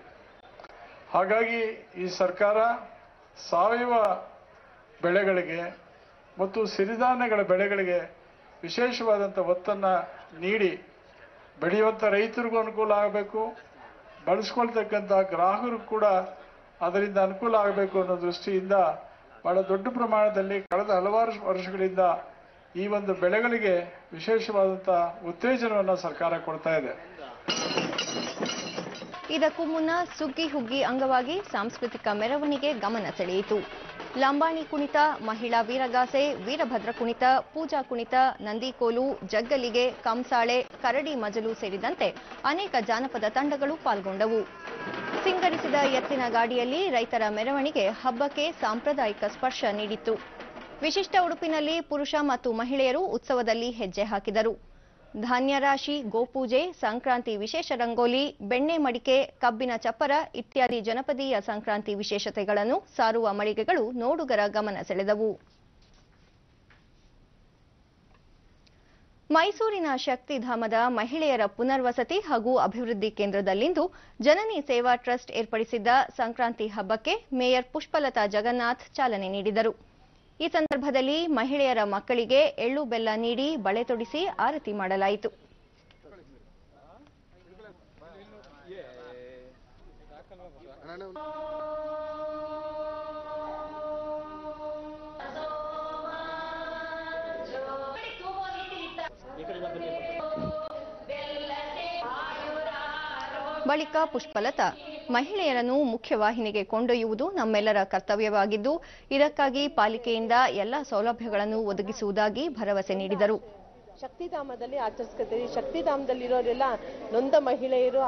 [SPEAKER 4] ಹಾಗಾಗಿ ಈ ಸರ್ಕಾರ ಸಾವಯವ ಬೆಳೆಗಳಿಗೆ ಮತ್ತು ಸಿರಿಧಾನ್ಯಗಳ ಬೆಳೆಗಳಿಗೆ ವಿಶೇಷವಾದಂಥ ಒತ್ತನ್ನು ನೀಡಿ ಬೆಳೆಯುವಂಥ ರೈತರಿಗೂ ಅನುಕೂಲ ಆಗಬೇಕು, ಬಳಸ್ಕೊಳ್ತಕ್ಕಂಥ ಗ್ರಾಹಕರಿಗೂ ಕೂಡ ಅದರಿಂದ ಅನುಕೂಲ ಆಗಬೇಕು ಅನ್ನೋ ದೃಷ್ಟಿಯಿಂದ ಬಹಳ ದೊಡ್ಡ ಪ್ರಮಾಣದಲ್ಲಿ ಕಳೆದ ಹಲವಾರು ವರ್ಷಗಳಿಂದ ಈ ಒಂದು ಬೆಳೆಗಳಿಗೆ ವಿಶೇಷವಾದಂಥ ಉತ್ತೇಜನವನ್ನು ಸರ್ಕಾರ ಕೊಡ್ತಾ ಇದೆ.
[SPEAKER 1] ಇದಕ್ಕೂ ಮುನ್ನ ಸುಗ್ಗಿ ಹುಗ್ಗಿ ಅಂಗವಾಗಿ ಸಾಂಸ್ಕೃತಿಕ ಮೆರವಣಿಗೆ ಗಮನ ಸೆಳೆಯಿತು. ಲಂಬಾಣಿ ಕುಣಿತ, ಮಹಿಳಾ ವೀರಗಾಸೆ, ವೀರಭದ್ರ ಕುಣಿತ, ಪೂಜಾ ಕುಣಿತ, ನಂದಿಕೋಲು, ಜಗ್ಗಲಿಗೆ, ಕಂಸಾಳೆ, ಕರಡಿ ಮಜಲು ಸೇರಿದಂತೆ ಅನೇಕ ಜಾನಪದ ತಂಡಗಳು ಪಾಲ್ಗೊಂಡವು. ಸಿಂಗರಿಸಿದ ಎತ್ತಿನ ಗಾಡಿಯಲ್ಲಿ ರೈತರ ಮೆರವಣಿಗೆ ಹಬ್ಬಕ್ಕೆ ಸಾಂಪ್ರದಾಯಿಕ ಸ್ಪರ್ಶ ನೀಡಿತ್ತು. ವಿಶಿಷ್ಟ ಉಡುಪಿನಲ್ಲಿ ಪುರುಷ ಮತ್ತು ಮಹಿಳೆಯರು ಉತ್ಸವದಲ್ಲಿ ಹೆಜ್ಜೆ ಹಾಕಿದರು. ಧಾನ್ಯ ರಾಶಿ, ಗೋಪೂಜೆ, ಸಂಕ್ರಾಂತಿ ವಿಶೇಷ ರಂಗೋಲಿ, ಬೆಣ್ಣೆ ಮಡಿಕೆ, ಕಬ್ಬಿನ ಚಪ್ಪರ ಇತ್ಯಾದಿ ಜನಪದೀಯ ಸಂಕ್ರಾಂತಿ ವಿಶೇಷತೆಗಳನ್ನು ಸಾರುವ ಮಳಿಗೆಗಳು ನೋಡುಗರ ಗಮನ ಸೆಳೆದವು. ಮೈಸೂರಿನ ಶಕ್ತಿಧಾಮದ ಮಹಿಳೆಯರ ಪುನರ್ವಸತಿ ಹಾಗೂ ಅಭಿವೃದ್ಧಿ ಕೇಂದ್ರದಲ್ಲಿಂದು ಜನನಿ ಸೇವಾ ಟ್ರಸ್ಟ್ ಏರ್ಪಡಿಸಿದ್ದ ಸಂಕ್ರಾಂತಿ ಹಬ್ಬಕ್ಕೆ ಮೇಯರ್ ಪುಷ್ಪಲತಾ ಜಗನ್ನಾಥ್ ಚಾಲನೆ ನೀಡಿದರು. ಈ ಸಂದರ್ಭದಲ್ಲಿ ಮಹಿಳೆಯರ ಮಕ್ಕಳಿಗೆ ಎಳ್ಳು ಬೆಲ್ಲ ನೀಡಿ ಬಳೆ ತೊಡಿಸಿ ಆರತಿ ಮಾಡಲಾಯಿತು. ಬಳಿಕ ಪುಷ್ಪಲತಾ ಮಹಿಳೆಯರನ್ನು ಮುಖ್ಯವಾಹಿನಿಗೆ ಕೊಂಡೊಯ್ಯುವುದು ನಮ್ಮೆಲ್ಲರ ಕರ್ತವ್ಯವಾಗಿದ್ದು ಇದಕ್ಕಾಗಿ ಪಾಲಿಕೆಯಿಂದ ಎಲ್ಲ ಸೌಲಭ್ಯಗಳನ್ನು ಒದಗಿಸುವುದಾಗಿ ಭರವಸೆ ನೀಡಿದರು.
[SPEAKER 5] ಶಕ್ತಿಧಾಮದಲ್ಲಿ ಆಚರಿಸ್ಕೊತೀವಿ. ಶಕ್ತಿಧಾಮದಲ್ಲಿರೋರೆಲ್ಲ ನೊಂದ ಮಹಿಳೆಯರು,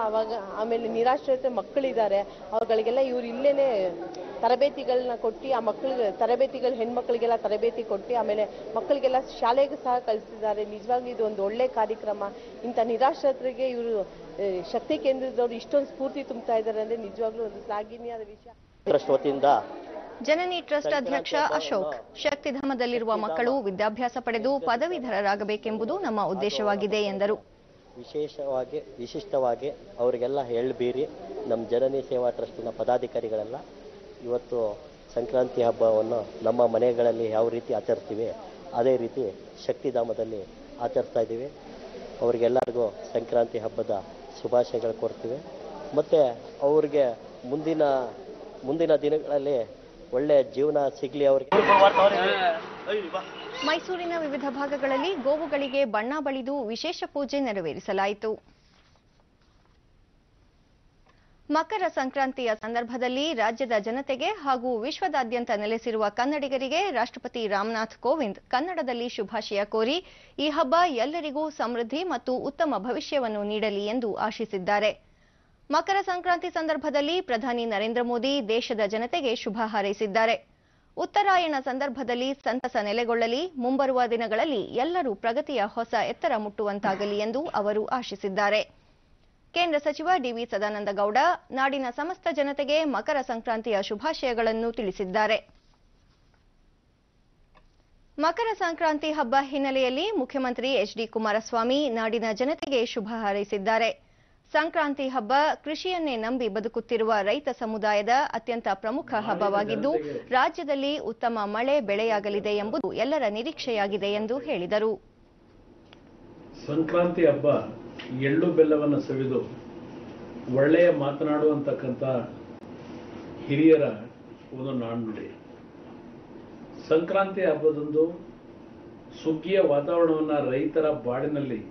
[SPEAKER 5] ಆಮೇಲೆ ನಿರಾಶ್ರಿತ ಮಕ್ಕಳಿದ್ದಾರೆ, ಅವುಗಳಿಗೆಲ್ಲ ಇವ್ರು ಇಲ್ಲೇನೆ ತರಬೇತಿಗಳನ್ನ ಕೊಟ್ಟು ಆ ಮಕ್ಕಳಿಗೆ ತರಬೇತಿಗಳು ಹೆಣ್ಮಕ್ಳಿಗೆಲ್ಲ ತರಬೇತಿ ಕೊಟ್ಟು ಆಮೇಲೆ ಮಕ್ಕಳಿಗೆಲ್ಲ ಶಾಲೆಗೂ ಸಹ ಕಲಿಸಿದ್ದಾರೆ. ನಿಜವಾಗ್ಲೂ ಇದು ಒಂದು ಒಳ್ಳೆ ಕಾರ್ಯಕ್ರಮ. ಇಂಥ ನಿರಾಶ್ರಿತರಿಗೆ ಇವರು ಶಕ್ತಿ ಕೇಂದ್ರದವರು ಇಷ್ಟೊಂದು ಸ್ಫೂರ್ತಿ ತುಂಬ್ತಾ ಇದ್ದಾರೆ ಅಂದ್ರೆ ನಿಜವಾಗ್ಲೂ ಒಂದು ಶ್ಲಾಘನೀಯವಾದ ವಿಷಯ.
[SPEAKER 6] ಟ್ರಸ್ಟ್ ವತಿಯಿಂದ
[SPEAKER 1] ಜನನಿ ಟ್ರಸ್ಟ್ ಅಧ್ಯಕ್ಷ ಅಶೋಕ್, ಶಕ್ತಿಧಾಮದಲ್ಲಿರುವ ಮಕ್ಕಳು ವಿದ್ಯಾಭ್ಯಾಸ ಪಡೆದು ಪದವೀಧರರಾಗಬೇಕೆಂಬುದು ನಮ್ಮ ಉದ್ದೇಶವಾಗಿದೆ ಎಂದರು.
[SPEAKER 6] ವಿಶಿಷ್ಟವಾಗಿ ಅವರಿಗೆಲ್ಲ ಹೇಳ್ಬೀರಿ ನಮ್ಮ ಜನನಿ ಸೇವಾ ಟ್ರಸ್ಟಿನ ಪದಾಧಿಕಾರಿಗಳೆಲ್ಲ ಇವತ್ತು ಸಂಕ್ರಾಂತಿ ಹಬ್ಬವನ್ನು ನಮ್ಮ ಮನೆಗಳಲ್ಲಿ ಯಾವ ರೀತಿ ಆಚರಿಸ್ತೀವಿ ಅದೇ ರೀತಿ ಶಕ್ತಿಧಾಮದಲ್ಲಿ ಆಚರಿಸ್ತಾ ಇದ್ದೀವಿ. ಅವರಿಗೆಲ್ಲರಿಗೂ ಸಂಕ್ರಾಂತಿ ಹಬ್ಬದ ಶುಭಾಶಯಗಳು ಕೊಡ್ತೀವಿ. ಮತ್ತು ಅವ್ರಿಗೆ ಮುಂದಿನ ದಿನಗಳಲ್ಲಿ ಒಳ್ಳೆಯ ಜೀವನ ಸಿಗಲಿ ಅವರಿಗೆ.
[SPEAKER 1] ಮೈಸೂರಿನ ವಿವಿಧ ಭಾಗಗಳಲ್ಲಿ ಗೋವುಗಳಿಗೆ ಬಣ್ಣ ಬಳಿದು ವಿಶೇಷ ಪೂಜೆ ನೆರವೇರಿಸಲಾಯಿತು. ಮಕರ ಸಂಕ್ರಾಂತಿಯ ಸಂದರ್ಭದಲ್ಲಿ ರಾಜ್ಯದ ಜನತೆಗೆ ಹಾಗೂ ವಿಶ್ವದಾದ್ಯಂತ ನೆಲೆಸಿರುವ ಕನ್ನಡಿಗರಿಗೆ ರಾಷ್ಟ್ರಪತಿ ರಾಮನಾಥ್ ಕೋವಿಂದ್ ಕನ್ನಡದಲ್ಲಿ ಶುಭಾಶಯ ಕೋರಿ ಈ ಹಬ್ಬ ಎಲ್ಲರಿಗೂ ಸಮೃದ್ಧಿ ಮತ್ತು ಉತ್ತಮ ಭವಿಷ್ಯವನ್ನು ನೀಡಲಿ ಎಂದು ಆಶಿಸಿದ್ದಾರೆ. ಮಕರ ಸಂಕ್ರಾಂತಿ ಸಂದರ್ಭದಲ್ಲಿ ಪ್ರಧಾನಿ ನರೇಂದ್ರ ಮೋದಿ ದೇಶದ ಜನತೆಗೆ ಶುಭ ಹಾರೈಸಿದ್ದಾರೆ. ಉತ್ತರಾಯಣ ಸಂದರ್ಭದಲ್ಲಿ ಸಂತಸ ನೆಲೆಗೊಳ್ಳಲಿ, ಮುಂಬರುವ ದಿನಗಳಲ್ಲಿ ಎಲ್ಲರೂ ಪ್ರಗತಿಯ ಹೊಸ ಎತ್ತರ ಮುಟ್ಟುವಂತಾಗಲಿ ಎಂದು ಅವರು ಆಶಿಸಿದ್ದಾರೆ. ಕೇಂದ್ರ ಸಚಿವ ಡಿವಿ ಸದಾನಂದಗೌಡ ನಾಡಿನ ಸಮಸ್ತ ಜನತೆಗೆ ಮಕರ ಸಂಕ್ರಾಂತಿಯ ಶುಭಾಶಯಗಳನ್ನು ತಿಳಿಸಿದ್ದಾರೆ. ಮಕರ ಸಂಕ್ರಾಂತಿ ಹಬ್ಬ ಹಿನ್ನೆಲೆಯಲ್ಲಿ ಮುಖ್ಯಮಂತ್ರಿ ಎಚ್ಡಿ ಕುಮಾರಸ್ವಾಮಿ ನಾಡಿನ ಜನತೆಗೆ ಶುಭ ಹಾರೈಸಿದ್ದಾರೆ. ಸಂಕ್ರಾಂತಿ ಹಬ್ಬ ಕೃಷಿಯನ್ನೇ ನಂಬಿ ಬದುಕುತ್ತಿರುವ ರೈತ ಸಮುದಾಯದ ಅತ್ಯಂತ ಪ್ರಮುಖ ಹಬ್ಬವಾಗಿದ್ದು ರಾಜ್ಯದಲ್ಲಿ ಉತ್ತಮ ಮಳೆ ಬೆಳೆಯಾಗಲಿದೆ ಎಂಬುದು ಎಲ್ಲರ ನಿರೀಕ್ಷೆಯಾಗಿದೆ ಎಂದು ಹೇಳಿದರು.
[SPEAKER 7] ಸಂಕ್ರಾಂತಿ ಹಬ್ಬ ಎಳ್ಳು ಬೆಲ್ಲವನ್ನು ಸವಿದು ಒಳ್ಳೆಯ ಮಾತನಾಡುವಂತಕ್ಕಂಥ ಹಿರಿಯರ ಒಂದು ನಾಣ್ಣುಡಿ. ಸಂಕ್ರಾಂತಿ ಹಬ್ಬದಂದು ಸುಗ್ಗಿಯ ವಾತಾವರಣವನ್ನು ರೈತರ ಬಾಡಿನಲ್ಲಿ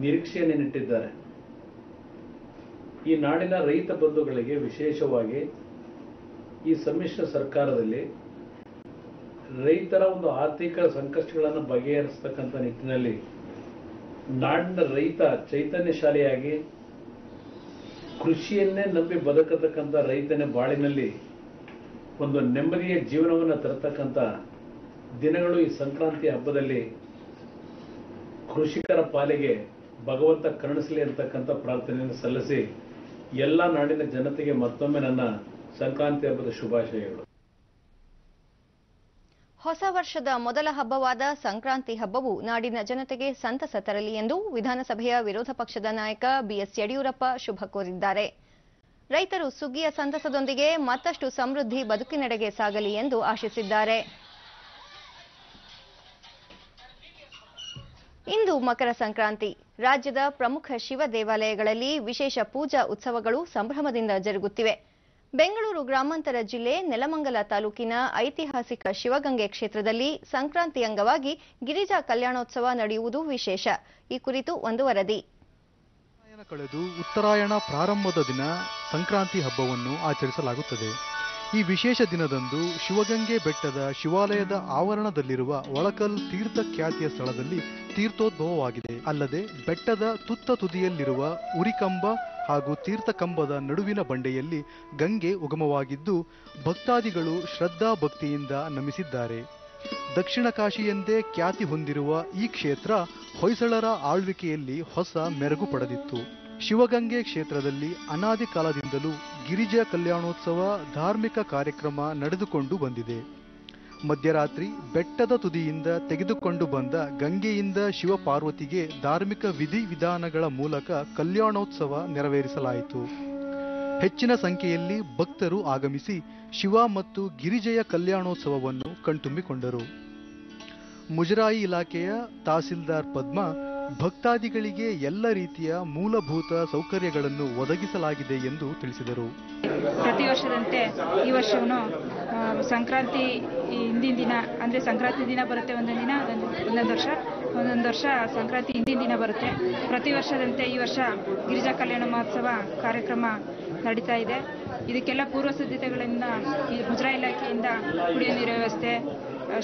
[SPEAKER 7] ನಿರೀಕ್ಷೆಯನ್ನು ನೆಟ್ಟಿದ್ದಾರೆ. ಈ ನಾಡಿನ ರೈತ ಬಂಧುಗಳಿಗೆ ವಿಶೇಷವಾಗಿ ಈ ಸಮ್ಮಿಶ್ರ ಸರ್ಕಾರದಲ್ಲಿ ರೈತರ ಒಂದು ಆರ್ಥಿಕ ಸಂಕಷ್ಟಗಳನ್ನು ಬಗೆಹರಿಸತಕ್ಕಂಥ ನಿಟ್ಟಿನಲ್ಲಿ ನಾಡಿನ ರೈತ ಚೈತನ್ಯಶಾಲಿಯಾಗಿ ಕೃಷಿಯನ್ನೇ ನಂಬಿ ಬದುಕತಕ್ಕಂಥ ರೈತನ ಬಾಳಿನಲ್ಲಿ ಒಂದು ನೆಮ್ಮದಿಯ ಜೀವನವನ್ನು ತರತಕ್ಕಂಥ ದಿನಗಳು ಈ ಸಂಕ್ರಾಂತಿ ಹಬ್ಬದಲ್ಲಿ ಕೃಷಿಕರ ಪಾಲಿಗೆ ಭಗವಂತ ಕರುಣಿಸಲಿ ಅಂತಕ್ಕಂಥ ಪ್ರಾರ್ಥನೆಯನ್ನು ಸಲ್ಲಿಸಿ ಎಲ್ಲ ನಾಡಿನ ಜನತೆಗೆ ಮತ್ತೊಮ್ಮೆ ನನ್ನ ಸಂಕ್ರಾಂತಿ ಹಬ್ಬದ ಶುಭಾಶಯಗಳು.
[SPEAKER 1] ಹೊಸ ವರ್ಷದ ಮೊದಲ ಹಬ್ಬವಾದ ಸಂಕ್ರಾಂತಿ ಹಬ್ಬವು ನಾಡಿನ ಜನತೆಗೆ ಸಂತಸ ತರಲಿ ಎಂದು ವಿಧಾನಸಭೆಯ ವಿರೋಧ ಪಕ್ಷದ ನಾಯಕ ಬಿಎಸ್ ಯಡಿಯೂರಪ್ಪ ಶುಭ ಕೋರಿದ್ದಾರೆ. ರೈತರು ಸುಗ್ಗಿಯ ಸಂತಸದೊಂದಿಗೆ ಮತ್ತಷ್ಟು ಸಮೃದ್ಧಿ ಬದುಕಿನೆಡೆಗೆ ಸಾಗಲಿ ಎಂದು ಆಶಿಸಿದ್ದಾರೆ. ಇಂದು ಮಕರ ಸಂಕ್ರಾಂತಿ. ರಾಜ್ಯದ ಪ್ರಮುಖ ಶಿವ ದೇವಾಲಯಗಳಲ್ಲಿ ವಿಶೇಷ ಪೂಜಾ ಉತ್ಸವಗಳು ಸಂಭ್ರಮದಿಂದ ಜರುಗುತ್ತಿವೆ. ಬೆಂಗಳೂರು ಗ್ರಾಮಾಂತರ ಜಿಲ್ಲೆ ನೆಲಮಂಗಲ ತಾಲೂಕಿನ ಐತಿಹಾಸಿಕ ಶಿವಗಂಗೆ ಕ್ಷೇತ್ರದಲ್ಲಿ ಸಂಕ್ರಾಂತಿ ಅಂಗವಾಗಿ ಗಿರಿಜಾ ಕಲ್ಯಾಣೋತ್ಸವ ನಡೆಯುವುದು ವಿಶೇಷ. ಈ ಕುರಿತು ಒಂದು ವರದಿ.
[SPEAKER 8] ಕಳೆದು ಉತ್ತರಾಯಣ ಪ್ರಾರಂಭದ ದಿನ ಸಂಕ್ರಾಂತಿ ಹಬ್ಬವನ್ನು ಆಚರಿಸಲಾಗುತ್ತದೆ. ಈ ವಿಶೇಷ ದಿನದಂದು ಶಿವಗಂಗೆ ಬೆಟ್ಟದ ಶಿವಾಲಯದ ಆವರಣದಲ್ಲಿರುವ ಒಳಕಲ್ ತೀರ್ಥ ಖ್ಯಾತಿಯ ಸ್ಥಳದಲ್ಲಿ ತೀರ್ಥೋದ್ಭವವಾಗಿದೆ. ಅಲ್ಲದೆ ಬೆಟ್ಟದ ತುತ್ತ ತುದಿಯಲ್ಲಿರುವ ಉರಿಕಂಬ ಹಾಗೂ ತೀರ್ಥಕಂಬದ ನಡುವಿನ ಬಂಡೆಯಲ್ಲಿ ಗಂಗೆ ಉಗಮವಾಗಿದ್ದು ಭಕ್ತಾದಿಗಳು ಶ್ರದ್ಧಾ ಭಕ್ತಿಯಿಂದ ನಮಿಸಿದ್ದಾರೆ. ದಕ್ಷಿಣ ಕಾಶಿ ಎಂದೇ ಖ್ಯಾತಿ ಹೊಂದಿರುವ ಈ ಕ್ಷೇತ್ರ ಹೊಯ್ಸಳರ ಆಳ್ವಿಕೆಯಲ್ಲಿ ಹೊಸ ಮೆರುಗು ಪಡೆದಿತ್ತು. ಶಿವಗಂಗೆ ಕ್ಷೇತ್ರದಲ್ಲಿ ಅನಾದಿ ಕಾಲದಿಂದಲೂ ಗಿರಿಜಾ ಕಲ್ಯಾಣೋತ್ಸವ ಧಾರ್ಮಿಕ ಕಾರ್ಯಕ್ರಮ ನಡೆದುಕೊಂಡು ಬಂದಿದೆ. ಮಧ್ಯರಾತ್ರಿ ಬೆಟ್ಟದ ತುದಿಯಿಂದ ತೆಗೆದುಕೊಂಡು ಬಂದ ಗಂಗೆಯಿಂದ ಶಿವಪಾರ್ವತಿಗೆ ಧಾರ್ಮಿಕ ವಿಧಿವಿಧಾನಗಳ ಮೂಲಕ ಕಲ್ಯಾಣೋತ್ಸವ ನೆರವೇರಿಸಲಾಯಿತು. ಹೆಚ್ಚಿನ ಸಂಖ್ಯೆಯಲ್ಲಿ ಭಕ್ತರು ಆಗಮಿಸಿ ಶಿವ ಮತ್ತು ಗಿರಿಜೆಯ ಕಲ್ಯಾಣೋತ್ಸವವನ್ನು ಕಣ್ತುಂಬಿಕೊಂಡರು. ಮುಜರಾಯಿ ಇಲಾಖೆಯ ತಹಸೀಲ್ದಾರ್ ಪದ್ಮ ಭಕ್ತಾದಿಗಳಿಗೆ ಎಲ್ಲ ರೀತಿಯ ಮೂಲಭೂತ ಸೌಕರ್ಯಗಳನ್ನು ಒದಗಿಸಲಾಗಿದೆ ಎಂದು ತಿಳಿಸಿದರು.
[SPEAKER 9] ಪ್ರತಿ ವರ್ಷದಂತೆ ಈ ವರ್ಷವೂ ಸಂಕ್ರಾಂತಿ ಹಿಂದಿನ ದಿನ ಅಂದರೆ ಸಂಕ್ರಾಂತಿ ದಿನ ಬರುತ್ತೆ, ಒಂದೊಂದು ವರ್ಷ ಸಂಕ್ರಾಂತಿ ಹಿಂದಿನ ದಿನ ಬರುತ್ತೆ. ಪ್ರತಿ ವರ್ಷದಂತೆ ಈ ವರ್ಷ ಗಿರಿಜಾ ಕಲ್ಯಾಣ ಮಹೋತ್ಸವ ಕಾರ್ಯಕ್ರಮ ನಡೀತಾ ಇದೆ. ಇದಕ್ಕೆಲ್ಲ ಪೂರ್ವ ಸಿದ್ಧತೆಗಳಿಂದ ಈ ಮುಜರಾಯಿ ಇಲಾಖೆಯಿಂದ ಕುಡಿಯೋ ನೀರಿನ ವ್ಯವಸ್ಥೆ,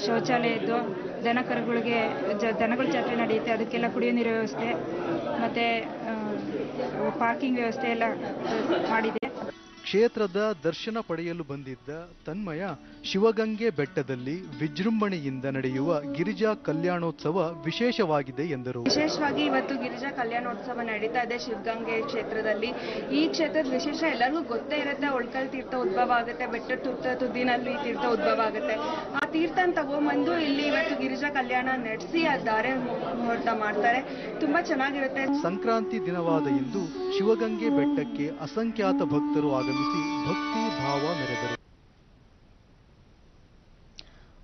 [SPEAKER 9] ಶೌಚಾಲಯದ್ದು, ದನಗಳ ಜಾತ್ರೆ ನಡೆಯುತ್ತೆ, ಅದಕ್ಕೆಲ್ಲ ಕುಡಿಯೋ ನೀರಿನ ವ್ಯವಸ್ಥೆ ಮತ್ತು ಪಾರ್ಕಿಂಗ್ ವ್ಯವಸ್ಥೆ ಎಲ್ಲ ಮಾಡಿದೆ.
[SPEAKER 8] ಕ್ಷೇತ್ರದ ದರ್ಶನ ಪಡೆಯಲು ಬಂದಿದ್ದ ತನ್ಮಯ ಶಿವಗಂಗೆ ಬೆಟ್ಟದಲ್ಲಿ ವಿಜೃಂಭಣೆಯಿಂದ ನಡೆಯುವ ಗಿರಿಜಾ ಕಲ್ಯಾಣೋತ್ಸವ ವಿಶೇಷವಾಗಿದೆ ಎಂದರು.
[SPEAKER 10] ವಿಶೇಷವಾಗಿ ಇವತ್ತು ಗಿರಿಜಾ ಕಲ್ಯಾಣೋತ್ಸವ ನಡೀತಾ ಇದೆ ಶಿವಗಂಗೆ ಕ್ಷೇತ್ರದಲ್ಲಿ. ಈ ಕ್ಷೇತ್ರದ ವಿಶೇಷ ಎಲ್ಲರಿಗೂ ಗೊತ್ತೇ ಇರುತ್ತೆ. ಒಳ್ಕಲ್ ತೀರ್ಥ ಉದ್ಭವ ಆಗುತ್ತೆ, ಬೆಟ್ಟದ ತುದಿನಲ್ಲಿ ತೀರ್ಥ ಉದ್ಭವ ಆಗುತ್ತೆ. ಆ ತೀರ್ಥನ ತಗೊಂಡ್ಬಂದು ಇಲ್ಲಿ ಇವತ್ತು ಗಿರಿಜಾ ಕಲ್ಯಾಣ ನಡೆಸಿ ಆ ಧಾರೆ ಮುಹೂರ್ತ ಮಾಡ್ತಾರೆ. ತುಂಬಾ ಚೆನ್ನಾಗಿರುತ್ತೆ.
[SPEAKER 8] ಸಂಕ್ರಾಂತಿ ದಿನವಾದ ಇಂದು ಶಿವಗಂಗೆ ಬೆಟ್ಟಕ್ಕೆ ಅಸಂಖ್ಯಾತ ಭಕ್ತರು ಆಗಮಿಸಿ ಭಕ್ತಿ ಭಾವ ಮೆರೆದರು.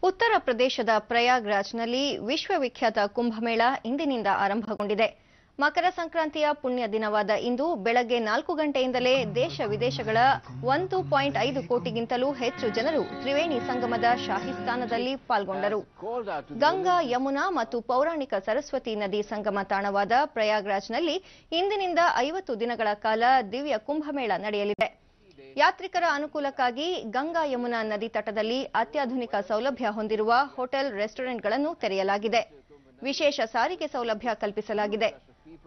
[SPEAKER 1] ಉತ್ತರ ಪ್ರದೇಶದ ಪ್ರಯಾಗ್ರಾಜ್ನಲ್ಲಿ ವಿಶ್ವವಿಖ್ಯಾತ ಕುಂಭಮೇಳ ಇಂದಿನಿಂದ ಆರಂಭಗೊಂಡಿದೆ. ಮಕರ ಸಂಕ್ರಾಂತಿಯ ಪುಣ್ಯ ದಿನವಾದ ಇಂದು ಬೆಳಗ್ಗೆ 4 ಗಂಟೆಯಿಂದಲೇ ದೇಶ ವಿದೇಶಗಳ 1.5 ಕೋಟಿಗಿಂತಲೂ ಹೆಚ್ಚು ಜನರು ತ್ರಿವೇಣಿ ಸಂಗಮದ ಶಾಹಿ ಸ್ನಾನದಲ್ಲಿ ಪಾಲ್ಗೊಂಡರು. ಗಂಗಾ, ಯಮುನಾ ಮತ್ತು ಪೌರಾಣಿಕ ಸರಸ್ವತಿ ನದಿ ಸಂಗಮ ತಾಣವಾದ ಪ್ರಯಾಗ್ರಾಜ್ನಲ್ಲಿ ಇಂದಿನಿಂದ 50 ದಿನಗಳ ಕಾಲ ದಿವ್ಯ ಕುಂಭಮೇಳ ನಡೆಯಲಿದೆ. ಯಾತ್ರಿಕರ ಅನುಕೂಲಕ್ಕಾಗಿ ಗಂಗಾ ಯಮುನಾ ನದಿ ತಟದಲ್ಲಿ ಅತ್ಯಾಧುನಿಕ ಸೌಲಭ್ಯ ಹೊಂದಿರುವ ಹೋಟೆಲ್, ರೆಸ್ಟೋರೆಂಟ್ಗಳನ್ನು ತೆರೆಯಲಾಗಿದೆ. ವಿಶೇಷ ಸಾರಿಗೆ ಸೌಲಭ್ಯ ಕಲ್ಪಿಸಲಾಗಿದೆ.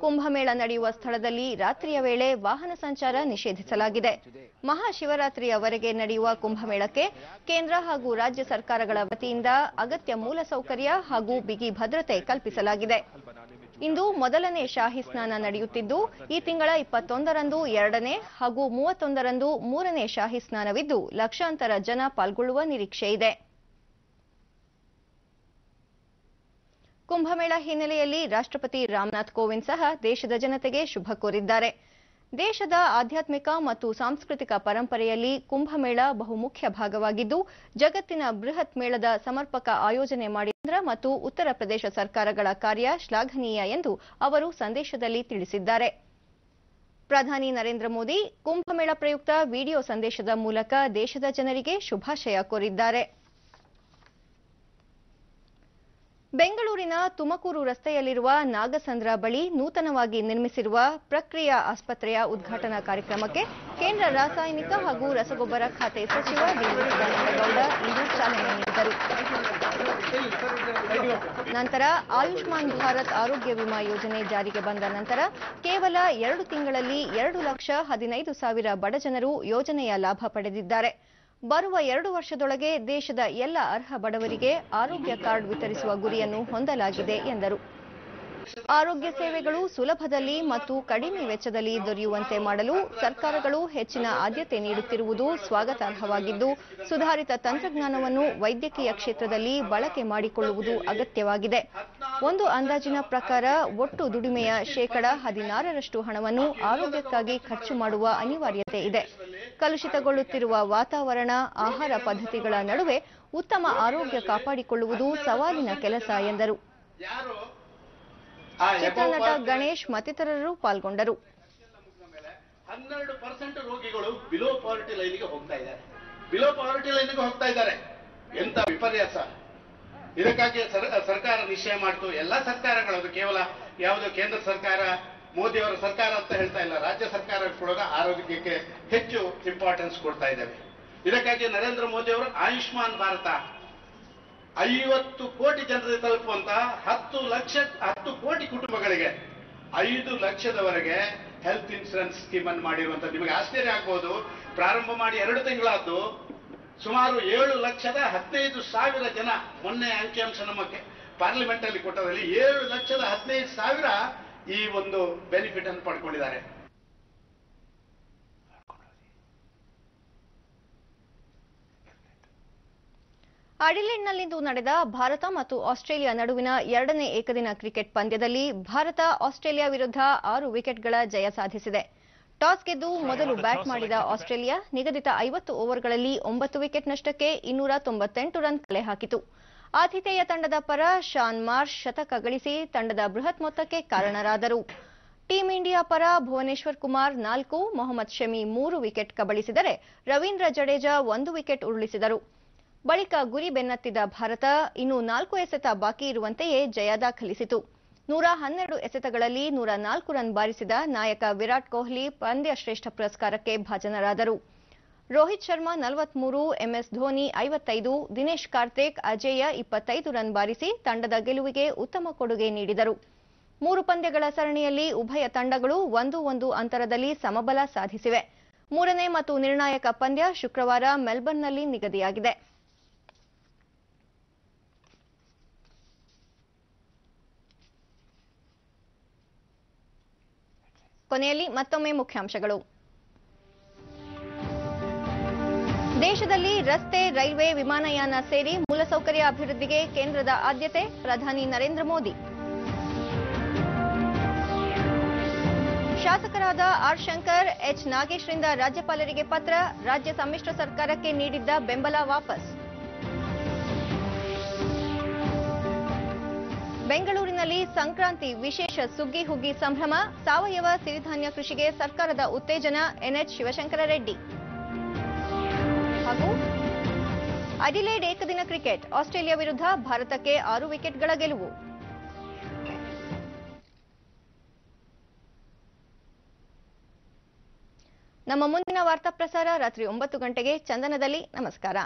[SPEAKER 1] ಕುಂಭಮೇಳ ನಡೆಯುವ ಸ್ಥಳದಲ್ಲಿ ರಾತ್ರಿಯ ವೇಳೆ ವಾಹನ ಸಂಚಾರ ನಿಷೇಧಿಸಲಾಗಿದೆ. ಮಹಾಶಿವರಾತ್ರಿಯವರೆಗೆ ನಡೆಯುವ ಕುಂಭಮೇಳಕ್ಕೆ ಕೇಂದ್ರ ಹಾಗೂ ರಾಜ್ಯ ಸರ್ಕಾರಗಳ ವತಿಯಿಂದ ಅಗತ್ಯ ಮೂಲಸೌಕರ್ಯ ಹಾಗೂ ಬಿಗಿ ಭದ್ರತೆ ಕಲ್ಪಿಸಲಾಗಿದೆ. ಇಂದು ಮೊದಲನೇ ಶಾಹಿ ಸ್ನಾನ ನಡೆಯುತ್ತಿದ್ದು, ಈ ತಿಂಗಳ 21ರಂದು 2ನೇ ಹಾಗೂ 31ರಂದು 3ನೇ ಶಾಹಿ ಸ್ನಾನವಿದ್ದು ಲಕ್ಷಾಂತರ ಜನ ಪಾಲ್ಗೊಳ್ಳುವ ನಿರೀಕ್ಷೆ ಇದೆ. ಕುಂಭಮೇಳ ಹಿನ್ನೆಲೆಯಲ್ಲಿ ರಾಷ್ಟ್ರಪತಿ ರಾಮನಾಥ್ ಕೋವಿಂದ್ ಸಹ ದೇಶದ ಜನತೆಗೆ ಶುಭ ಕೋರಿದ್ದಾರೆ. ದೇಶದ ಆಧ್ಯಾತ್ಮಿಕ ಮತ್ತು ಸಾಂಸ್ಕೃತಿಕ ಪರಂಪರೆಯಲ್ಲಿ ಕುಂಭಮೇಳ ಬಹುಮುಖ್ಯ ಭಾಗವಾಗಿದ್ದು, ಜಗತ್ತಿನ ಬೃಹತ್ ಮೇಳದ ಸಮರ್ಪಕ ಆಯೋಜನೆ ಮಾಡಿ ಕೇಂದ್ರ ಮತ್ತು ಉತ್ತರ ಪ್ರದೇಶ ಸರ್ಕಾರಗಳ ಕಾರ್ಯ ಶ್ಲಾಘನೀಯ ಎಂದು ಅವರು ಸಂದೇಶದಲ್ಲಿ ತಿಳಿಸಿದ್ದಾರೆ. ಪ್ರಧಾನಿ ನರೇಂದ್ರ ಮೋದಿ ಕುಂಭಮೇಳ ಪ್ರಯುಕ್ತ ವಿಡಿಯೋ ಸಂದೇಶದ ಮೂಲಕ ದೇಶದ ಜನರಿಗೆ ಶುಭಾಶಯ ಕೋರಿದ್ದಾರೆ. ಬೆಂಗಳೂರಿನ ತುಮಕೂರು ರಸ್ತೆಯಲ್ಲಿರುವ ನಾಗಸಂದ್ರ ಬಳಿ ನೂತನವಾಗಿ ನಿರ್ಮಿಸಿರುವ ಪ್ರಕ್ರಿಯಾ ಆಸ್ಪತ್ರೆಯ ಉದ್ಘಾಟನಾ ಕಾರ್ಯಕ್ರಮಕ್ಕೆ ಕೇಂದ್ರ ರಾಸಾಯನಿಕ ಹಾಗೂ ರಸಗೊಬ್ಬರ ಖಾತೆ ಸಚಿವ ಡಿ. ಸದಾನಂದಗೌಡ ಇಂದು ಚಾಲನೆ ನೀಡಿದರು. ನಂತರ ಆಯುಷ್ಮಾನ್ ಭಾರತ್ ಆರೋಗ್ಯ ವಿಮಾ ಯೋಜನೆ ಜಾರಿಗೆ ಬಂದ ನಂತರ ಕೇವಲ 2 ತಿಂಗಳಲ್ಲಿ 2,15,000 ಬಡಜನರು ಯೋಜನೆಯ ಲಾಭ ಪಡೆದಿದ್ದಾರೆ. ಬರುವ 2 ವರ್ಷದೊಳಗೆ ದೇಶದ ಎಲ್ಲ ಅರ್ಹ ಬಡವರಿಗೆ ಆರೋಗ್ಯ ಕಾರ್ಡ್ ವಿತರಿಸುವ ಗುರಿಯನ್ನು ಹೊಂದಲಾಗಿದೆ ಎಂದರು. ಆರೋಗ್ಯ ಸೇವೆಗಳು ಸುಲಭದಲ್ಲಿ ಮತ್ತು ಕಡಿಮೆ ವೆಚ್ಚದಲ್ಲಿ ದೊರೆಯುವಂತೆ ಮಾಡಲು ಸರ್ಕಾರಗಳು ಹೆಚ್ಚಿನ ಆದ್ಯತೆ ನೀಡುತ್ತಿರುವುದು ಸ್ವಾಗತಾರ್ಹವಾಗಿದ್ದು, ಸುಧಾರಿತ ತಂತ್ರಜ್ಞಾನವನ್ನು ವೈದ್ಯಕೀಯ ಕ್ಷೇತ್ರದಲ್ಲಿ ಬಳಕೆ ಮಾಡಿಕೊಳ್ಳುವುದು ಅಗತ್ಯವಾಗಿದೆ. ಒಂದು ಅಂದಾಜಿನ ಪ್ರಕಾರ ಒಟ್ಟು ದುಡಿಮೆಯ 16% ಹಣವನ್ನು ಆರೋಗ್ಯಕ್ಕಾಗಿ ಖರ್ಚು ಮಾಡುವ ಅನಿವಾರ್ಯತೆ ಇದೆ. ಕಲುಷಿತಗೊಳ್ಳುತ್ತಿರುವ ವಾತಾವರಣ, ಆಹಾರ ಪದ್ಧತಿಗಳ ನಡುವೆ ಉತ್ತಮ ಆರೋಗ್ಯ ಕಾಪಾಡಿಕೊಳ್ಳುವುದು ಸವಾಲಿನ ಕೆಲಸ ಎಂದರು. ಚಿತ್ರನಟ ಗಣೇಶ್ ಮತ್ತಿತರರು ಪಾಲ್ಗೊಂಡರು.
[SPEAKER 11] 12% ರೋಗಿಗಳು ಬಿಲೋ ಪಾವರ್ಟಿ ಲೈನ್ಗೆ ಹೋಗ್ತಾ ಇದ್ದಾರೆ. ಎಂತ ವಿಪರ್ಯಾಸ! ಇದಕ್ಕಾಗಿ ಸರ್ಕಾರ ನಿಶ್ಚಯ ಮಾಡಿತು. ಎಲ್ಲಾ ಸರ್ಕಾರಗಳು, ಅದು ಕೇವಲ ಯಾವುದೋ ಕೇಂದ್ರ ಸರ್ಕಾರ, ಮೋದಿಯವರ ಸರ್ಕಾರ ಅಂತ ಹೇಳ್ತಾ ಇಲ್ಲ, ರಾಜ್ಯ ಸರ್ಕಾರ ಕೂಡ ಆರೋಗ್ಯಕ್ಕೆ ಹೆಚ್ಚು ಇಂಪಾರ್ಟೆನ್ಸ್ ಕೊಡ್ತಾ ಇದ್ದೇವೆ. ಇದಕ್ಕಾಗಿ ನರೇಂದ್ರ ಮೋದಿ ಅವರು ಆಯುಷ್ಮಾನ್ ಭಾರತ 50 ಕೋಟಿ ಜನರಿಗೆ ತಲುಪುವಂತಹ 10 ಕೋಟಿ ಕುಟುಂಬಗಳಿಗೆ 5 ಲಕ್ಷದವರೆಗೆ ಹೆಲ್ತ್ ಇನ್ಶೂರೆನ್ಸ್ ಸ್ಕೀಮ್ ಅನ್ನು ಮಾಡಿರುವಂತಹ. ನಿಮಗೆ ಆಶ್ಚರ್ಯ ಆಗ್ಬಹುದು, ಪ್ರಾರಂಭ ಮಾಡಿ 2 ತಿಂಗಳಾದ್ದು ಸುಮಾರು 7,15,000 ಜನ, ಮೊನ್ನೆ ಅಂಕಿಅಂಶ ನಮ್ಮ ಪಾರ್ಲಿಮೆಂಟ್ ಅಲ್ಲಿ ಕೊಟ್ಟರಲ್ಲಿ 7,15,000 ಈ ಒಂದು ಬೆನಿಫಿಟ್ ಅನ್ನು ಪಡ್ಕೊಂಡಿದ್ದಾರೆ.
[SPEAKER 1] ಅಡಿಲೇಡ್ನಲ್ಲಿಂದು ನಡೆದ ಭಾರತ ಮತ್ತು ಆಸ್ಟ್ರೇಲಿಯಾ ನಡುವಿನ 2ನೇ ಏಕದಿನ ಕ್ರಿಕೆಟ್ ಪಂದ್ಯದಲ್ಲಿ ಭಾರತ ಆಸ್ಟ್ರೇಲಿಯಾ ವಿರುದ್ಧ 6 ವಿಕೆಟ್ಗಳ ಜಯ ಸಾಧಿಸಿದೆ. ಟಾಸ್ ಗೆದ್ದು ಮೊದಲು ಬ್ಯಾಟ್ ಮಾಡಿದ ಆಸ್ಟ್ರೇಲಿಯಾ ನಿಗದಿತ 50 ಓವರ್ಗಳಲ್ಲಿ 9 ವಿಕೆಟ್ ನಷ್ಟಕ್ಕೆ 298 ರನ್ ಕಲೆ ಹಾಕಿತು. ಆತಿಥೇಯ ತಂಡದ ಪರ ಶಾನ್ ಮಾರ್ಷ್ ಶತಕ ಗಳಿಸಿ ತಂಡದ ಬೃಹತ್ ಮೊತ್ತಕ್ಕೆ ಕಾರಣರಾದರು. ಟೀಂ ಇಂಡಿಯಾ ಪರ ಭುವನೇಶ್ವರ್ ಕುಮಾರ್ 4, ಮೊಹಮ್ಮದ್ ಶಮಿ 3 ವಿಕೆಟ್ ಕಬಳಿಸಿದರೆ ರವೀಂದ್ರ ಜಡೇಜಾ 1 ವಿಕೆಟ್ ಉರುಳಿಸಿದರು. ಬಳಿಕ ಗುರಿ ಬೆನ್ನತ್ತಿದ ಭಾರತ ಇನ್ನು 4 ಎಸೆತ ಬಾಕಿ ಇರುವಂತೆಯೇ ಜಯ ದಾಖಲಿಸಿತು. 112 ಎಸೆತಗಳಲ್ಲಿ 104 ರನ್ ಬಾರಿಸಿದ ನಾಯಕ ವಿರಾಟ್ ಕೊಹ್ಲಿ ಪಂದ್ಯ ಶ್ರೇಷ್ಠ ಪುರಸ್ಕಾರಕ್ಕೆ ಭಾಜನರಾದರು. ರೋಹಿತ್ ಶರ್ಮಾ 43, ಎಂಎಸ್ ಧೋನಿ 55, ದಿನೇಶ್ ಕಾರ್ತಿಕ್, ಅಜೇಯ 25 ರನ್ ಬಾರಿಸಿ ತಂಡದ ಗೆಲುವಿಗೆ ಉತ್ತಮ ಕೊಡುಗೆ ನೀಡಿದರು. 3 ಪಂದ್ಯಗಳ ಸರಣಿಯಲ್ಲಿ ಉಭಯ ತಂಡಗಳು 1-1 ಅಂತರದಲ್ಲಿ ಸಮಬಲ ಸಾಧಿಸಿವೆ. 3ನೇ ಮತ್ತು ನಿರ್ಣಾಯಕ ಪಂದ್ಯ ಶುಕ್ರವಾರ ಮೆಲ್ಬರ್ನ್ನಲ್ಲಿ ನಿಗದಿಯಾಗಿದೆ. ಕೊನೆಯಲ್ಲಿ ಮತ್ತೊಮ್ಮೆ ಮುಖ್ಯಾಂಶಗಳು. ದೇಶದಲ್ಲಿ ರಸ್ತೆ, ರೈಲ್ವೆ, ವಿಮಾನಯಾನ ಸೇರಿ ಮೂಲಸೌಕರ್ಯ ಅಭಿವೃದ್ಧಿಗೆ ಕೇಂದ್ರದ ಆದ್ಯತೆ, ಪ್ರಧಾನಿ ನರೇಂದ್ರ ಮೋದಿ. ಶಾಸಕರಾದ ಆರ್ ಶಂಕರ್, ಎಚ್ ನಾಗೇಶ್ರಿಂದ ರಾಜ್ಯಪಾಲರಿಗೆ ಪತ್ರ, ರಾಜ್ಯ ಸಮ್ಮಿಶ್ರ ಸರ್ಕಾರಕ್ಕೆ ನೀಡಿದ್ದ ಬೆಂಬಲ ವಾಪಸ್. ಬೆಂಗಳೂರಿನಲ್ಲಿ ಸಂಕ್ರಾಂತಿ ವಿಶೇಷ ಸುಗ್ಗಿ ಹುಗ್ಗಿ ಸಂಭ್ರಮ, ಸಾವಯವ ಸಿರಿಧಾನ್ಯ ಕೃಷಿಗೆ ಸರ್ಕಾರದ ಉತ್ತೇಜನ, ಎನ್ಎಚ್ ಶಿವಶಂಕರ ರೆಡ್ಡಿ. ಹಾಗೂ ಅಡಿಲೇಡ್ ಏಕದಿನ ಕ್ರಿಕೆಟ್, ಆಸ್ಟ್ರೇಲಿಯಾ ವಿರುದ್ಧ ಭಾರತಕ್ಕೆ 6 ವಿಕೆಟ್ಗಳ ಗೆಲುವು. ನಮ್ಮ ಮುಂದಿನ ವಾರ್ತಾ ಪ್ರಸಾರ ರಾತ್ರಿ 9 ಗಂಟೆಗೆ ಚಂದನದಲ್ಲಿ. ನಮಸ್ಕಾರ.